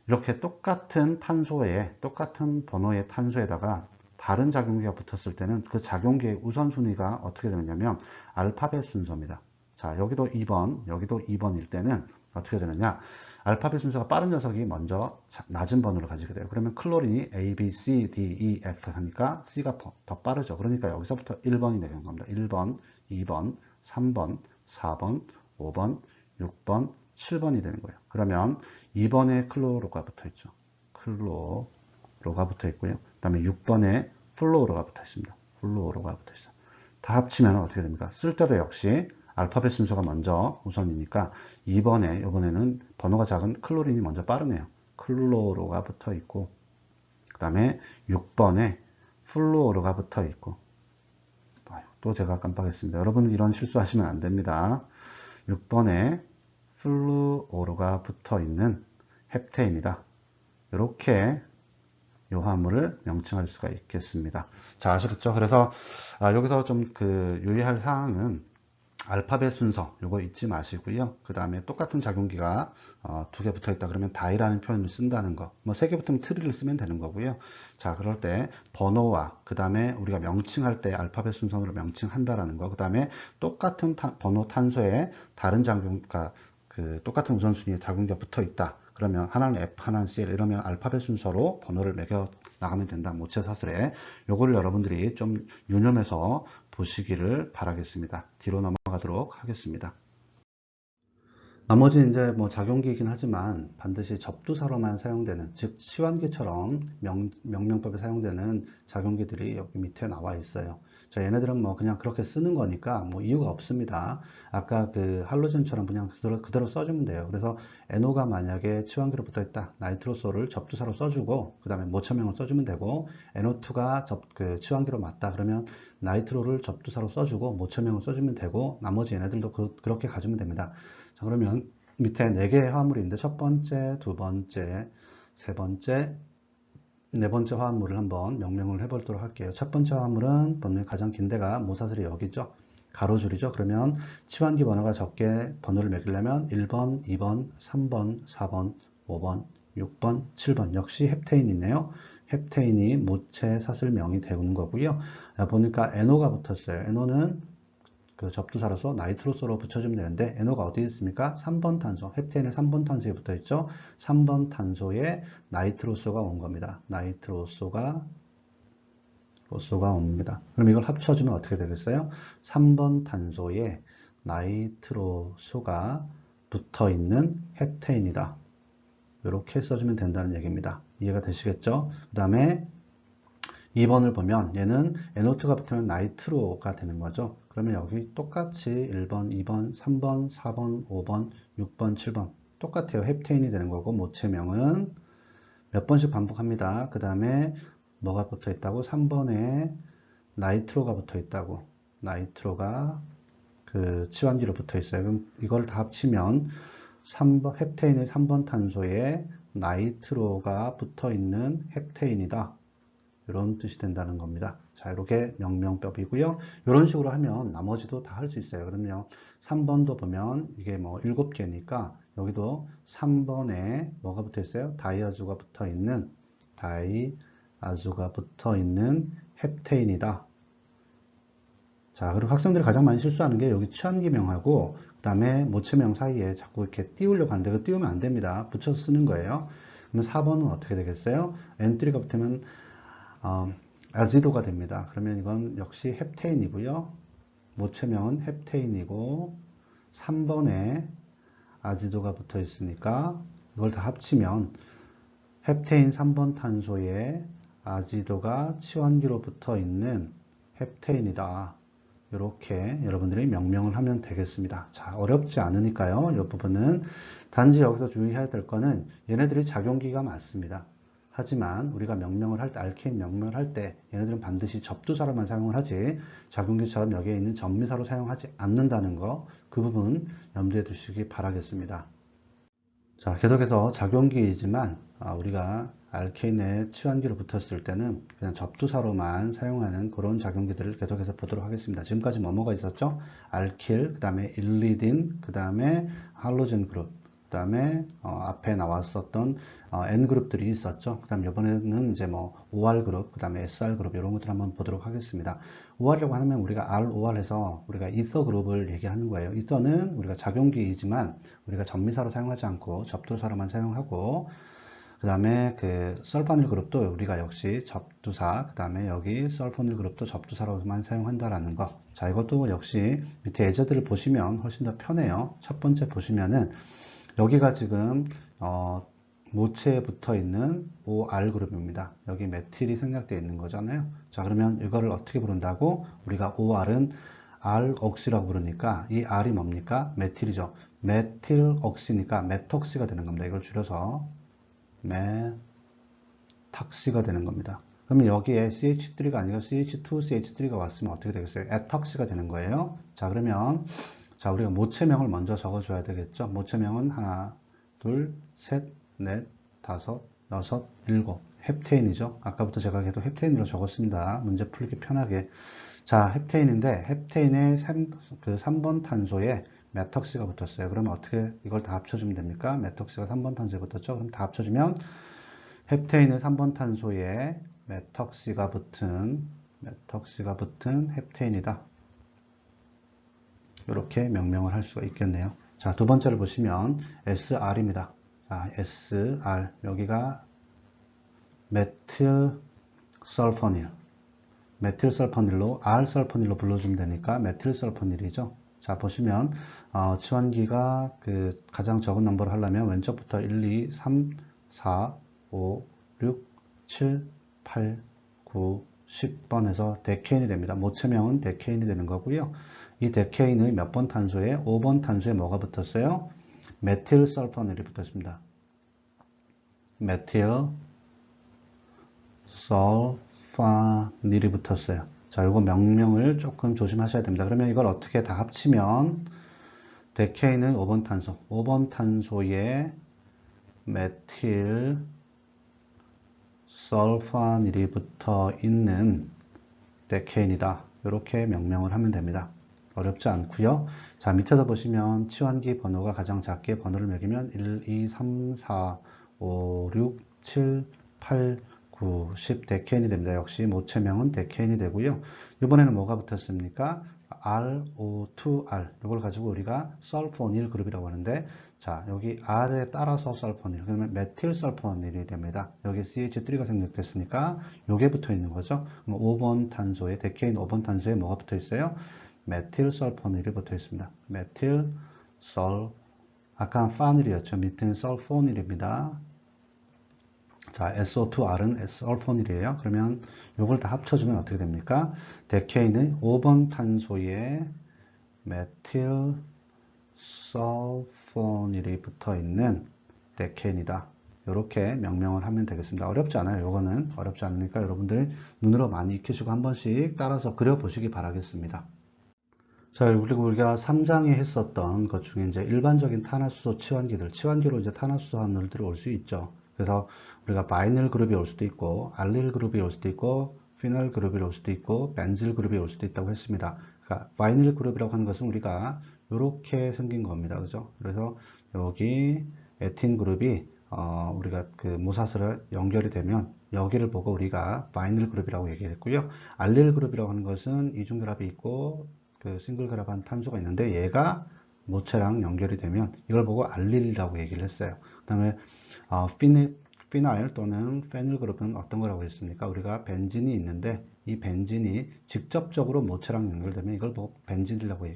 이렇게 똑같은 탄소에, 똑같은 번호의 탄소에다가 다른 작용기가 붙었을 때는 그 작용기의 우선순위가 어떻게 되느냐면 알파벳 순서입니다. 자, 여기도 2번, 여기도 2번일 때는 어떻게 되느냐? 알파벳 순서가 빠른 녀석이 먼저 낮은 번호를 가지게 돼요. 그러면 클로린이 A, B, C, D, E, F 하니까 C가 더 빠르죠. 그러니까 여기서부터 1번이 되는 겁니다. 1번, 2번, 3번, 4번, 5번, 6번, 7번이 되는 거예요. 그러면 2번에 클로로가 붙어 있죠. 클로로가 붙어 있고요. 그 다음에 6번에 플로로가 붙어 있습니다. 플로로가 붙어 있어요. 다 합치면 어떻게 됩니까? 쓸 때도 역시 알파벳 순서가 먼저 우선이니까 이번에는 번호가 작은 클로린이 먼저 빠르네요. 클로로가 붙어 있고, 그 다음에 6번에 플루오로가 붙어 있고, 또 제가 깜빡했습니다. 여러분 이런 실수하시면 안 됩니다. 6번에 플루오로가 붙어 있는 헵테인이다. 이렇게 이 화합물을 명칭할 수가 있겠습니다. 자, 아시겠죠? 그래서 여기서 좀 유의할 사항은 알파벳 순서 이거 잊지 마시고요. 그 다음에 똑같은 작용기가 2개 붙어 있다 그러면 다이라는 표현을 쓴다는 거, 뭐 3개 붙으면 트리를 쓰면 되는 거고요. 자, 그럴 때 번호와 그 다음에 우리가 명칭할 때 알파벳 순서로 명칭한다라는 거, 그 다음에 똑같은 번호 탄소에 다른 작용, 그러니까 똑같은 우선순위의 작용기가 붙어 있다. 그러면 하나는 F, 하나는 CL 이러면 알파벳 순서로 번호를 매겨 나가면 된다. 모체사슬에 요거를 여러분들이 좀 유념해서 보시기를 바라겠습니다. 뒤로 넘어가도록 하겠습니다. 나머지 이제 뭐 작용기이긴 하지만 반드시 접두사로만 사용되는, 즉 시환기처럼 명명법에 사용되는 작용기들이 여기 밑에 나와 있어요. 자, 얘네들은 뭐 그냥 그렇게 쓰는 거니까 뭐 이유가 없습니다. 아까 할로젠처럼 그냥 그대로 써주면 돼요. 그래서 NO가 만약에 치환기로 붙어 있다, 나이트로소를 접두사로 써주고 그 다음에 모처명을 써주면 되고, NO2가 치환기로 맞다 그러면 나이트로를 접두사로 써주고 모처명을 써주면 되고, 나머지 얘네들도 그렇게 가주면 됩니다. 자, 그러면 밑에 4개의 화합물이 있는데 첫 번째, 두 번째, 세 번째, 네 번째 화합물을 한번 명명을 해보도록 할게요. 첫 번째 화합물은 번호의 가장 긴 데가 모사슬이 여기죠. 가로줄이죠. 그러면 치환기 번호가 적게 번호를 매기려면 1번, 2번, 3번, 4번, 5번, 6번, 7번 역시 헵테인이네요. 헵테인이 모체 사슬명이 되는 거고요. 보니까 NO가 붙었어요. NO는 접두사로서 나이트로소로 붙여주면 되는데 NO가 어디 있습니까? 3번 탄소, 헵테인의 3번 탄소에 붙어 있죠. 3번 탄소에 나이트로소가 온 겁니다. 나이트로소가 옵니다. 그럼 이걸 합쳐주면 어떻게 되겠어요? 3번 탄소에 나이트로소가 붙어 있는 헵테인이다. 이렇게 써주면 된다는 얘기입니다. 이해가 되시겠죠? 그 다음에 2번을 보면 얘는 NO2가 붙으면 나이트로가 되는 거죠. 그러면 여기 똑같이 1번, 2번, 3번, 4번, 5번, 6번, 7번 똑같아요. 헵테인이 되는 거고 모체명은 몇 번씩 반복합니다. 그 다음에 뭐가 붙어 있다고? 3번에 나이트로가 붙어 있다고. 나이트로가 치환기로 붙어 있어요. 그럼 이걸 다 합치면 헵테인의 3번 탄소에 나이트로가 붙어 있는 헵테인이다. 이런 뜻이 된다는 겁니다. 자, 이렇게 명명법이고요. 이런 식으로 하면 나머지도 다 할 수 있어요. 그러면 3번도 보면 이게 뭐 7개니까 여기도 3번에 뭐가 붙어 있어요? 다이아주가 붙어 있는 헵테인이다. 자, 그리고 학생들이 가장 많이 실수하는 게 여기 치환기명하고 그 다음에 모체명 사이에 자꾸 이렇게 띄우려고 하는데 그 띄우면 안 됩니다. 붙여서 쓰는 거예요. 그러면 4번은 어떻게 되겠어요? N3가 붙으면 아지도가 됩니다. 그러면 이건 역시 헵테인이고요. 모체명은 헵테인이고 3번에 아지도가 붙어 있으니까 이걸 다 합치면 헵테인 3번 탄소에 아지도가 치환기로 붙어 있는 헵테인이다. 이렇게 여러분들이 명명을 하면 되겠습니다. 자, 어렵지 않으니까요. 이 부분은 단지 여기서 주의해야 될 거는 얘네들이 작용기가 맞습니다. 하지만 우리가 명명을 할 때, 알케인 명명을 할 때 얘네들은 반드시 접두사로만 사용을 하지 작용기처럼 여기에 있는 전미사로 사용하지 않는다는 거, 그 부분 염두에 두시기 바라겠습니다. 자, 계속해서 작용기이지만 우리가 알케인에 치환기로 붙었을 때는 그냥 접두사로만 사용하는 그런 작용기들을 계속해서 보도록 하겠습니다. 지금까지 뭐가 있었죠? 알킬, 그 다음에 일리딘, 그 다음에 할로젠 그룹, 다음에 앞에 나왔었던 N 그룹들이 있었죠. 그 다음 이번에는 이제 뭐 OR 그룹, 그 다음에 SR 그룹 이런 것들 한번 보도록 하겠습니다. OR이라고 하면 우리가 ROR 해서 우리가 이서 그룹을 얘기하는 거예요. 이서는 우리가 작용기이지만 우리가 전미사로 사용하지 않고 접두사로만 사용하고, 그 다음에 그 설파닐 그룹도 우리가 역시 접두사, 그 다음에 여기 설포닐 그룹도 접두사로만 사용한다라는 거. 자, 이것도 역시 밑에 예제들을 보시면 훨씬 더 편해요. 첫 번째 보시면은 여기가 지금 모체에 붙어 있는 OR 그룹입니다. 여기 메틸이 생략되어 있는 거잖아요. 자, 그러면 이거를 어떻게 부른다고? 우리가 OR은 R옥시라고 부르니까 이 R이 뭡니까? 메틸이죠. 메틸옥시니까 메톡시가 되는 겁니다. 이걸 줄여서 메탁시가 되는 겁니다. 그러면 여기에 CH3가 아니고 CH2CH3가 왔으면 어떻게 되겠어요? 에톡시가 되는 거예요. 자, 그러면 자, 우리가 모체명을 먼저 적어줘야 되겠죠. 모체명은 하나, 둘, 셋, 넷, 다섯, 여섯, 일곱. 헵테인이죠. 아까부터 제가 계속 헵테인으로 적었습니다. 문제 풀기 편하게. 자, 헵테인인데 헵테인의 3번 탄소에 메톡시가 붙었어요. 그러면 어떻게 이걸 다 합쳐주면 됩니까? 메톡시가 3번 탄소에 붙었죠. 그럼 다 합쳐주면 헵테인의 3번 탄소에 메톡시가 붙은 헵테인이다. 이렇게 명명을 할 수가 있겠네요. 자, 두 번째를 보시면 SR입니다. 자, SR 여기가 메틸설포닐, 메틸설포닐로 R설포닐로 불러주면 되니까 메틸설포닐이죠. 자, 보시면 치환기가 그 가장 적은 넘버를 하려면 왼쪽부터 1, 2, 3, 4, 5, 6, 7, 8, 9, 10번에서 데케인이 됩니다. 모체명은 데케인이 되는 거고요. 이 데케인의 몇 번 탄소에 5번 탄소에 뭐가 붙었어요? 메틸설포닐이 붙었습니다. 메틸설파닐이 붙었어요. 자, 이거 명명을 조금 조심하셔야 됩니다. 그러면 이걸 어떻게 다 합치면 데케인은 5번 탄소, 5번 탄소에 메틸설파닐이 붙어 있는 데케인이다. 이렇게 명명을 하면 됩니다. 어렵지 않고요. 자, 밑에서 보시면 치환기 번호가 가장 작게 번호를 매기면 1, 2, 3, 4, 5, 6, 7, 8, 9, 10 데케인이 됩니다. 역시 모체명은 데케인이 되고요. 이번에는 뭐가 붙었습니까? RO2R. 이걸 가지고 우리가 설포닐 그룹이라고 하는데, 자, 여기 R에 따라서 설포닐, 그러면 메틸설포닐이 됩니다. 여기 CH3가 생략됐으니까 요게 붙어 있는 거죠. 5번 탄소에, 데케인 5번 탄소에 뭐가 붙어 있어요? 메틸설포닐이 붙어 있습니다. 아까 파닐이었죠. 밑에는 설포닐입니다. 자, SO2R은 설포닐이에요. 그러면 요걸 다 합쳐주면 어떻게 됩니까? 데케인은 5번 탄소에 메틸설포닐이 붙어 있는 데케인이다. 이렇게 명명을 하면 되겠습니다. 어렵지 않아요. 요거는 어렵지 않으니까 여러분들 눈으로 많이 익히시고 한 번씩 따라서 그려보시기 바라겠습니다. 자, 그리고 우리가 3장에 했었던 것 중에 이제 일반적인 탄화수소 치환기들, 치환기로 이제 탄화수소 하늘들이 올 수 있죠. 그래서 우리가 바이닐 그룹이 올 수도 있고, 알릴 그룹이 올 수도 있고, 피놀 그룹이 올 수도 있고, 벤질 그룹이 올 수도 있다고 했습니다. 그러니까 바이닐 그룹이라고 하는 것은 우리가 이렇게 생긴 겁니다. 그죠? 그래서 여기 에틴 그룹이 우리가 그 모사스를 연결이 되면 여기를 보고 우리가 바이닐 그룹이라고 얘기를 했고요. 알릴 그룹이라고 하는 것은 이중결합이 있고 그 싱글 결합한 탄소가 있는데 얘가 모체랑 연결이 되면 이걸 보고 알릴이라고 얘기를 했어요. 그 다음에 피나일 또는 페닐 그룹은 어떤 거라고 했습니까? 우리가 벤진이 있는데 이 벤진이 직접적으로 모체랑 연결되면 이걸 보고 페닐이라고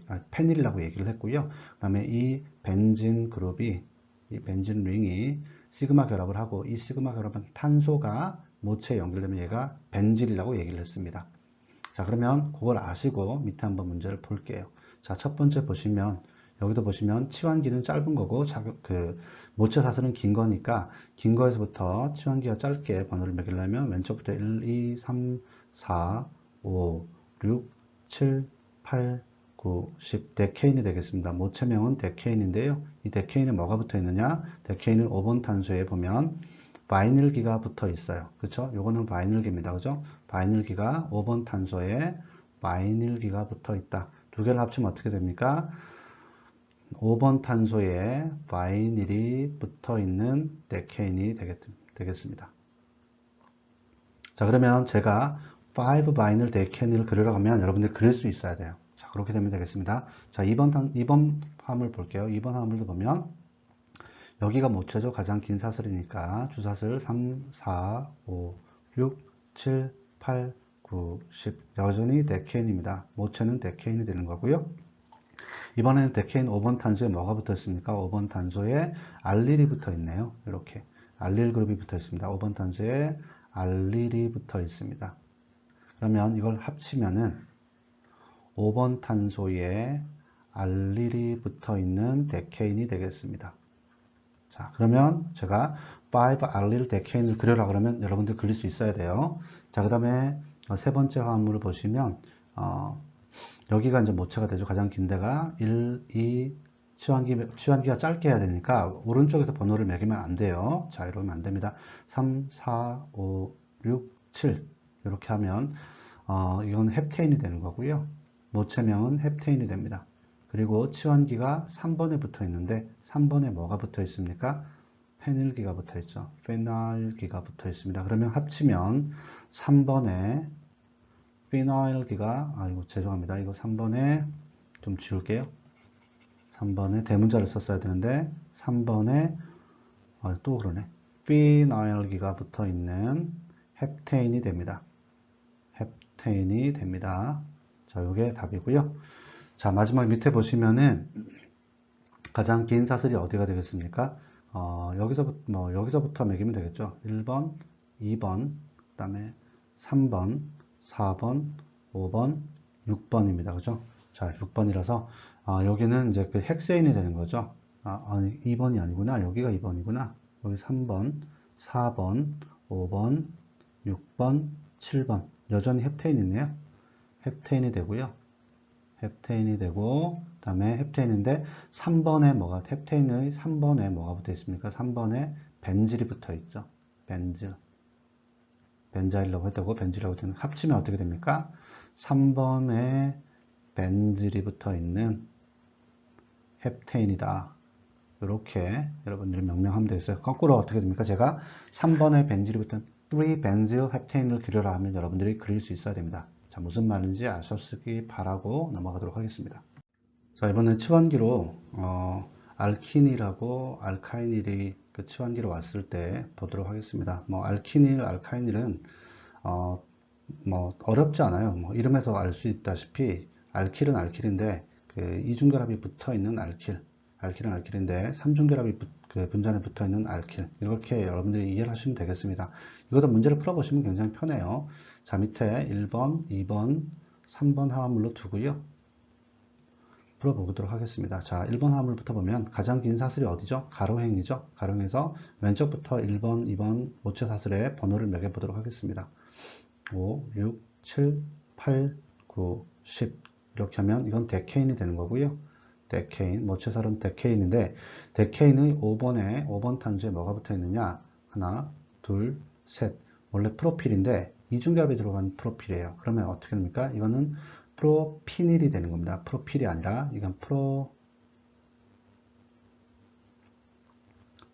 얘기를 했고요. 그 다음에 이 벤진 그룹이, 이 벤진 링이 시그마 결합을 하고 이 시그마 결합한 탄소가 모체에 연결되면 얘가 벤질이라고 얘기를 했습니다. 자, 그러면 그걸 아시고 밑에 한번 문제를 볼게요. 자, 첫 번째 보시면 여기도 보시면 치환기는 짧은 거고 모체 사슬은 긴 거니까 긴 거에서부터 치환기가 짧게 번호를 매기려면 왼쪽부터 1, 2, 3, 4, 5, 6, 7, 8, 9, 10 데케인이 되겠습니다. 모체명은 데케인인데요. 이 데케인에 뭐가 붙어 있느냐? 데케인은 5번 탄소에 보면 바이닐기가 붙어 있어요. 그렇죠? 요거는 바이닐기입니다. 그죠? 바이닐기가 5번 탄소에 바이닐기가 붙어 있다. 두 개를 합치면 어떻게 됩니까? 5번 탄소에 바이닐이 붙어 있는 데케인이 되겠습니다. 자, 그러면 제가 5 바이닐 데케인을 그리려고 하면 여러분들 그릴 수 있어야 돼요. 자, 그렇게 되면 되겠습니다. 자, 2번 화물 볼게요. 2번 화물도 보면 여기가 모체죠. 가장 긴 사슬이니까 주사슬 3, 4, 5, 6, 7, 8, 9, 10 여전히 데케인입니다. 모체는 데케인이 되는 거고요. 이번에는 데케인 5번 탄소에 뭐가 붙어 있습니까? 5번 탄소에 알릴이 붙어 있네요. 이렇게 알릴 그룹이 붙어 있습니다. 5번 탄소에 알릴이 붙어 있습니다. 그러면 이걸 합치면은 5번 탄소에 알릴이 붙어 있는 데케인이 되겠습니다. 자, 그러면 제가 5 알릴 데케인을 그려라 그러면 여러분들 그릴 수 있어야 돼요. 자, 그 다음에 세 번째 화물을 보시면 여기가 이제 모체가 되죠. 가장 긴 데가 1, 2, 치환기가 짧게 해야 되니까 오른쪽에서 번호를 매기면 안 돼요. 자, 이러면 안 됩니다. 3, 4, 5, 6, 7 이렇게 하면 이건 헵테인이 되는 거고요. 모체명은 헵테인이 됩니다. 그리고 치환기가 3번에 붙어 있는데 3번에 뭐가 붙어 있습니까? 페닐기가 붙어 있죠. 페나일기가 붙어 있습니다. 그러면 합치면 3번에 피나일기가 죄송합니다. 이거 3번에 좀 지울게요. 3번에 대문자를 썼어야 되는데 3번에 또 그러네. 피나일기가 붙어 있는 헵테인이 됩니다. 헵테인이 됩니다. 자, 이게 답이고요. 자, 마지막 밑에 보시면은 가장 긴 사슬이 어디가 되겠습니까? 여기서부터 매기면 되겠죠. 1번, 2번, 그 다음에 3번, 4번, 5번, 6번입니다. 그죠? 자, 6번이라서, 여기는 이제 그 헥세인이 되는 거죠. 아니, 2번이 아니구나. 여기가 2번이구나. 여기 3번, 4번, 5번, 6번, 7번. 여전히 헵테인이네요. 헵테인이 되고요. 헵테인이 되고, 그 다음에 헵테인인데, 헵테인의 3번에 뭐가 붙어 있습니까? 3번에 벤질이 붙어 있죠. 벤자일이라고 했다고 벤질이라고 되는 합치면 어떻게 됩니까? 3번에 벤질이 붙어 있는 헵테인이다. 이렇게 여러분들이 명명하면 되겠어요. 거꾸로 어떻게 됩니까? 제가 3번에 벤질이 붙은 3벤질 헵테인을 그려라 하면 여러분들이 그릴 수 있어야 됩니다. 자, 무슨 말인지 아셨기 바라고 넘어가도록 하겠습니다. 자, 이번엔 치환기로 알키닐하고 알카이닐이 그 치환기로 왔을 때 보도록 하겠습니다. 알키닐, 알카이닐은 어렵지 않아요. 이름에서 알 수 있다시피 알킬은 알킬인데 그 이중결합이 붙어 있는 알킬은 알킬인데 삼중결합이 그 분자에 붙어 있는 알킬. 이렇게 여러분들이 이해를 하시면 되겠습니다. 이것도 문제를 풀어보시면 굉장히 편해요. 자, 밑에 1번, 2번, 3번 화합물로 두고요. 풀어보도록 하겠습니다. 자, 1번 화물부터 보면 가장 긴 사슬이 어디죠? 가로행이죠. 가로행에서 왼쪽부터 1번, 2번 모체 사슬의 번호를 매겨보도록 하겠습니다. 5, 6, 7, 8, 9, 10 이렇게 하면 이건 데케인이 되는 거고요. 데케인, 모체살은 데케인인데 데케인의 5번 탄소에 뭐가 붙어 있느냐? 하나, 둘, 셋. 원래 프로필인데 이중결합이 들어간 프로필이에요. 그러면 어떻게 됩니까? 이거는 프로피닐이 되는 겁니다. 프로필이 아니라 이건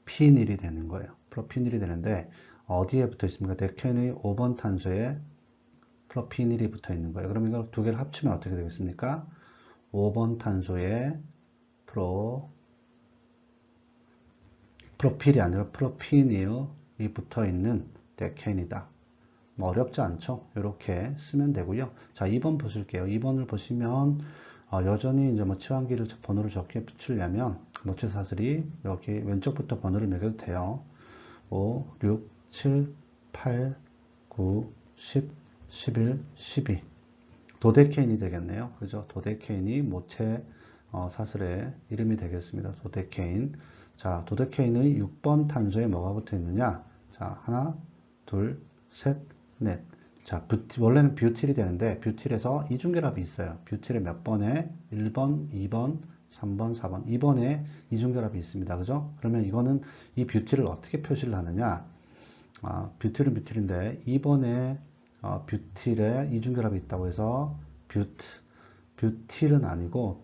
프로피닐이 되는 거예요. 프로피닐이 되는데 어디에 붙어 있습니까? 데케인의 5번 탄소에 프로피닐이 붙어 있는 거예요. 그럼 이걸 두 개를 합치면 어떻게 되겠습니까? 5번 탄소에 프로필이 아니라 프로피닐이 붙어 있는 데케인이다. 어렵지 않죠? 이렇게 쓰면 되고요. 자, 2번 보실게요. 2번을 보시면 여전히 이제 치환기를 번호를 적게 붙이려면 모체 사슬이 여기 왼쪽부터 번호를 매겨도 돼요. 5, 6, 7, 8, 9, 10, 11, 12. 도데케인이 되겠네요. 그죠? 도데케인이 모체 사슬의 이름이 되겠습니다. 도데케인. 자, 도데케인의 6번 탄소에 뭐가 붙어 있느냐? 자, 하나, 둘, 셋, 넷. 자, 원래는 뷰틸이 되는데 뷰틸에서 이중결합이 있어요. 뷰틸의 몇 번에 1번, 2번, 3번, 4번, 2번에 이중결합이 있습니다. 그죠? 그러면 이거는 이 뷰틸을 어떻게 표시를 하느냐? 뷰틸은 뷰틸인데 2번에 뷰틸에 이중결합이 있다고 해서 뷰틸은 아니고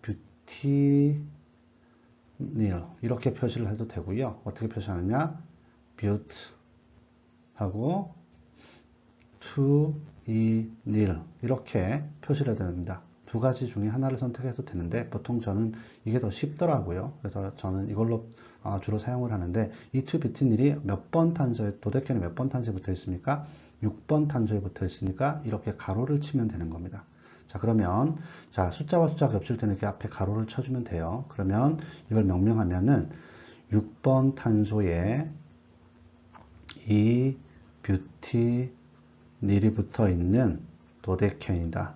이렇게 표시를 해도 되고요. 어떻게 표시하느냐? butyl 하고 투이닐 이렇게 표시를 해야 됩니다. 두 가지 중에 하나를 선택해도 되는데 보통 저는 이게 더 쉽더라고요. 그래서 저는 이걸로 주로 사용을 하는데 이 투비티닐이 몇 번 탄소에 도데캔이 몇 번 탄소에 붙어 있습니까? 6번 탄소에 붙어 있으니까 이렇게 가로를 치면 되는 겁니다. 자, 그러면 자, 숫자와 숫자가 겹칠 때는 이렇게 앞에 가로를 쳐주면 돼요. 그러면 이걸 명명하면은 6번 탄소에 이 뷰티닐이 붙어 있는 도데캔이다.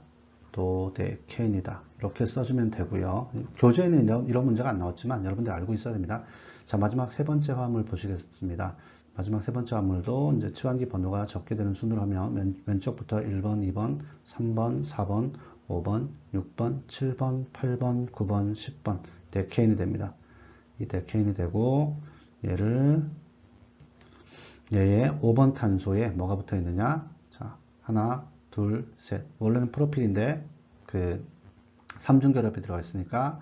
도데캔이다. 이렇게 써주면 되고요. 교재에는 이런 문제가 안 나왔지만 여러분들 알고 있어야 됩니다. 자, 마지막 세 번째 화물 보시겠습니다. 마지막 세 번째 화물도 이제 치환기 번호가 적게 되는 순으로 하면 왼쪽부터 1번, 2번, 3번, 4번, 5번, 6번, 7번, 8번, 9번, 10번 데케인이 됩니다. 이 데케인이 되고 얘의 5번 탄소에 뭐가 붙어 있느냐? 자, 하나, 둘, 셋. 원래는 프로필인데 그 삼중결합이 들어가 있으니까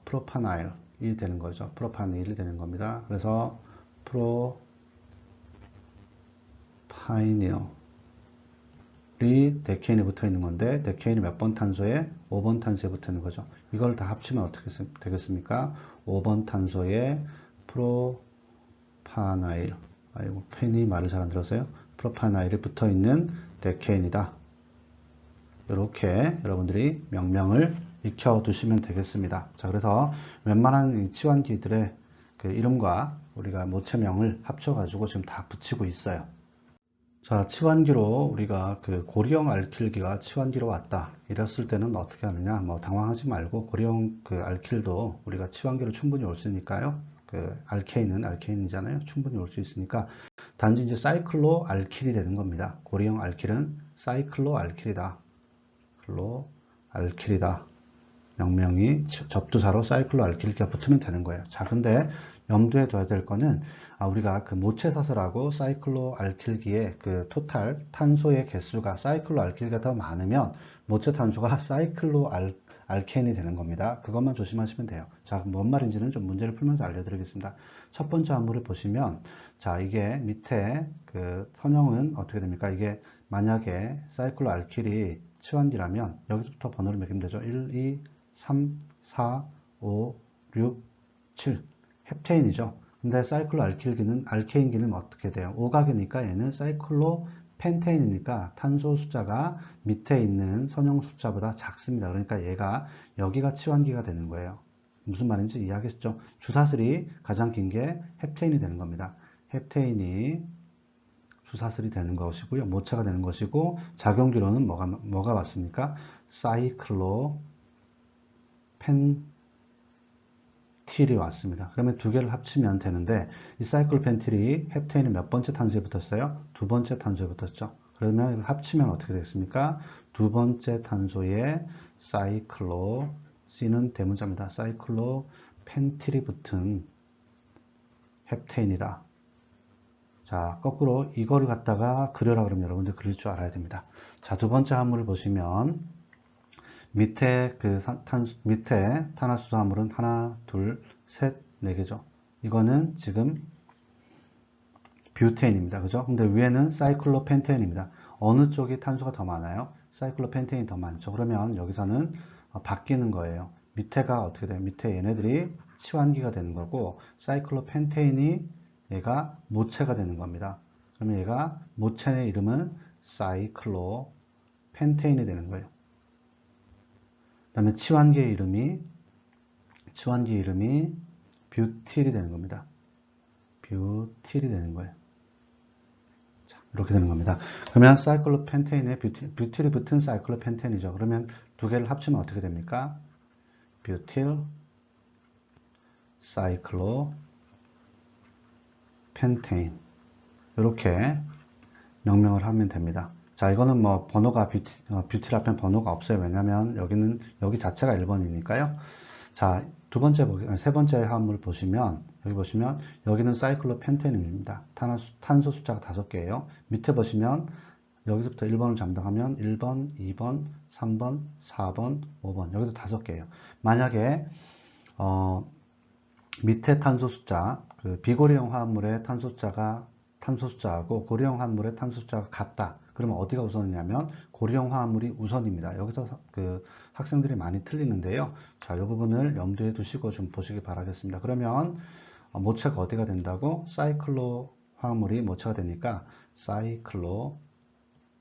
프로파나일이 되는 거죠. 프로파나일이 되는 겁니다. 그래서 프로파이닐이 데케인에 붙어 있는 건데 데케인이 몇 번 탄소에 5번 탄소에 붙어 있는 거죠. 이걸 다 합치면 어떻게 되겠습니까? 5번 탄소에 프로파나일 아이고 펜이 말을 잘 안 들어서요. 프로파나일이 붙어 있는 데케인이다. 이렇게 여러분들이 명명을 익혀 두시면 되겠습니다. 자, 그래서 웬만한 치환기들의 그 이름과 우리가 모체명을 합쳐가지고 지금 다 붙이고 있어요. 자, 치환기로 우리가 그 고리형 알킬기가 치환기로 왔다. 이랬을 때는 어떻게 하느냐? 뭐 당황하지 말고 고리형 그 알킬도 우리가 치환기로 충분히 올 수 있으니까요. 그 알케인은 알케인이잖아요. 충분히 올 수 있으니까 단지 이제 사이클로 알킬이 되는 겁니다. 고리형 알킬은 사이클로 알킬이다. 알킬이다. 명명이 접두사로 사이클로 알킬기가 붙으면 되는 거예요. 자, 근데 염두에 둬야 될 거는 우리가 그 모체사슬하고 사이클로 알킬기의 그 토탈 탄소의 개수가 사이클로 알킬기가 더 많으면 모체 탄소가 사이클로 알케인이 되는 겁니다. 그것만 조심하시면 돼요. 자, 뭔 말인지는 좀 문제를 풀면서 알려드리겠습니다. 첫 번째 함물을 보시면 자, 이게 밑에 그 선형은 어떻게 됩니까? 이게 만약에 사이클로 알킬이 치환기라면 여기서부터 번호를 매기면 되죠. 1, 2, 3, 4, 5, 6, 7 헵테인이죠. 근데 사이클로 알킬기는 알케인기는 어떻게 돼요? 오각이니까 얘는 사이클로 펜테인이니까 탄소 숫자가 밑에 있는 선형 숫자보다 작습니다. 그러니까 얘가 여기가 치환기가 되는 거예요. 무슨 말인지 이해하겠죠? 주사슬이 가장 긴 게 헵테인이 되는 겁니다. 헵테인이 주사슬이 되는 것이고요. 모체가 되는 것이고 작용기로는 뭐가 왔습니까? 사이클로 펜틸이 왔습니다. 그러면 두 개를 합치면 되는데 이 사이클로 펜틸이 헵테인이 몇 번째 탄소에 붙었어요? 두 번째 탄소에 붙었죠. 그러면 이걸 합치면 어떻게 되겠습니까? 두 번째 탄소에 사이클로 C는 대문자입니다. 사이클로 펜틸이 붙은 헵테인이다. 자, 거꾸로 이거를 갖다가 그려라 그러면 여러분들 그릴 줄 알아야 됩니다. 자, 두 번째 함물을 보시면 밑에 밑에 탄화수소 함물은 하나, 둘, 셋, 네 개죠. 이거는 지금 뷰테인입니다. 그죠? 근데 위에는 사이클로펜테인입니다. 어느 쪽이 탄소가 더 많아요? 사이클로펜테인이 더 많죠. 그러면 여기서는 바뀌는 거예요. 밑에가 어떻게 돼요? 밑에 얘네들이 치환기가 되는 거고 사이클로펜테인이 얘가 모체가 되는 겁니다. 그러면 얘가 모체의 이름은 사이클로펜테인이 되는 거예요. 그 다음에 치환기의 이름이 뷰틸이 되는 겁니다. 뷰틸이 되는 거예요. 자, 이렇게 되는 겁니다. 그러면 사이클로펜테인에 뷰틸이 붙은 사이클로펜테인이죠. 그러면 두 개를 합치면 어떻게 됩니까? 뷰틸 사이클로펜테인 이렇게 명명을 하면 됩니다. 자, 이거는 뭐 번호가 뷰틸 앞엔 번호가 없어요. 왜냐면 여기 자체가 1번이니까요. 자, 세 번째 화물 보시면 여기 보시면 여기는 사이클로펜테인입니다. 탄소 숫자가 5개예요. 밑에 보시면 여기서부터 1번을 담당하면 1번, 2번, 3번, 4번, 5번 여기도 5개예요. 만약에 밑에 탄소 숫자, 그 비고리형 화합물의 탄소 숫자하고 고리형 화합물의 탄소 숫자가 같다. 그러면 어디가 우선이냐면 고리형 화합물이 우선입니다. 여기서 그 학생들이 많이 틀리는데요. 자, 이 부분을 염두에 두시고 좀 보시기 바라겠습니다. 그러면 모체가 어디가 된다고? 사이클로 화합물이 모체가 되니까 사이클로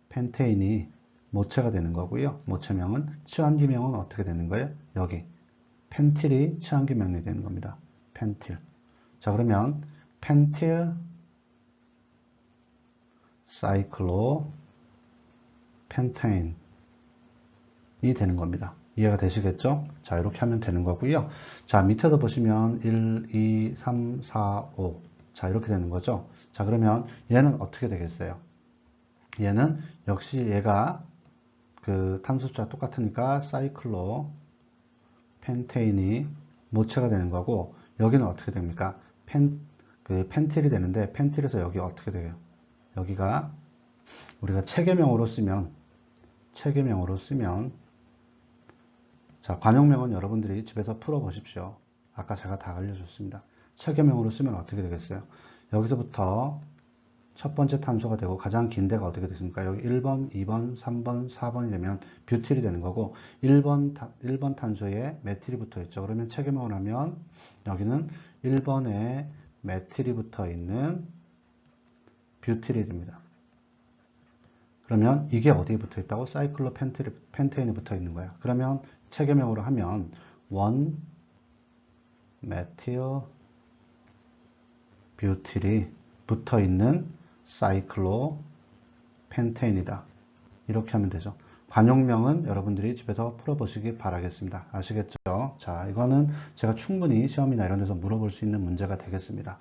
펜테인이 모체가 되는 거고요. 모체명은 치환기명은 어떻게 되는 거예요? 여기 펜틸이 치환기명이 되는 겁니다. 펜틸. 자, 그러면 펜틸 사이클로 펜테인이 되는 겁니다. 이해가 되시겠죠? 자, 이렇게 하면 되는 거고요. 자, 밑에도 보시면 1, 2, 3, 4, 5. 자, 이렇게 되는 거죠. 자, 그러면 얘는 어떻게 되겠어요? 얘는 역시 얘가 그 탄소 숫자 똑같으니까 사이클로 펜테인이 모체가 되는 거고, 여기는 어떻게 됩니까? 펜틸이 되는데, 펜틸에서 여기 어떻게 돼요? 여기가 우리가 체계명으로 쓰면, 자, 관용명은 여러분들이 집에서 풀어 보십시오. 아까 제가 다 알려줬습니다. 체계명으로 쓰면 어떻게 되겠어요? 여기서부터 첫 번째 탄소가 되고 가장 긴 데가 어떻게 됐습니까? 여기 1번, 2번, 3번, 4번이 되면 뷰틸이 되는 거고 1번 탄소에 메틸이 붙어 있죠. 그러면 체계명을 하면 여기는 1번에 메틸이 붙어 있는 뷰틸이 됩니다. 그러면 이게 어디에 붙어 있다고? 사이클로 펜테인이 붙어 있는 거야. 그러면 체계명으로 하면 1 메틸 뷰틸이 붙어 있는 사이클로 펜테인이다. 이렇게 하면 되죠. 관용명은 여러분들이 집에서 풀어보시기 바라겠습니다. 아시겠죠? 자, 이거는 제가 충분히 시험이나 이런 데서 물어볼 수 있는 문제가 되겠습니다.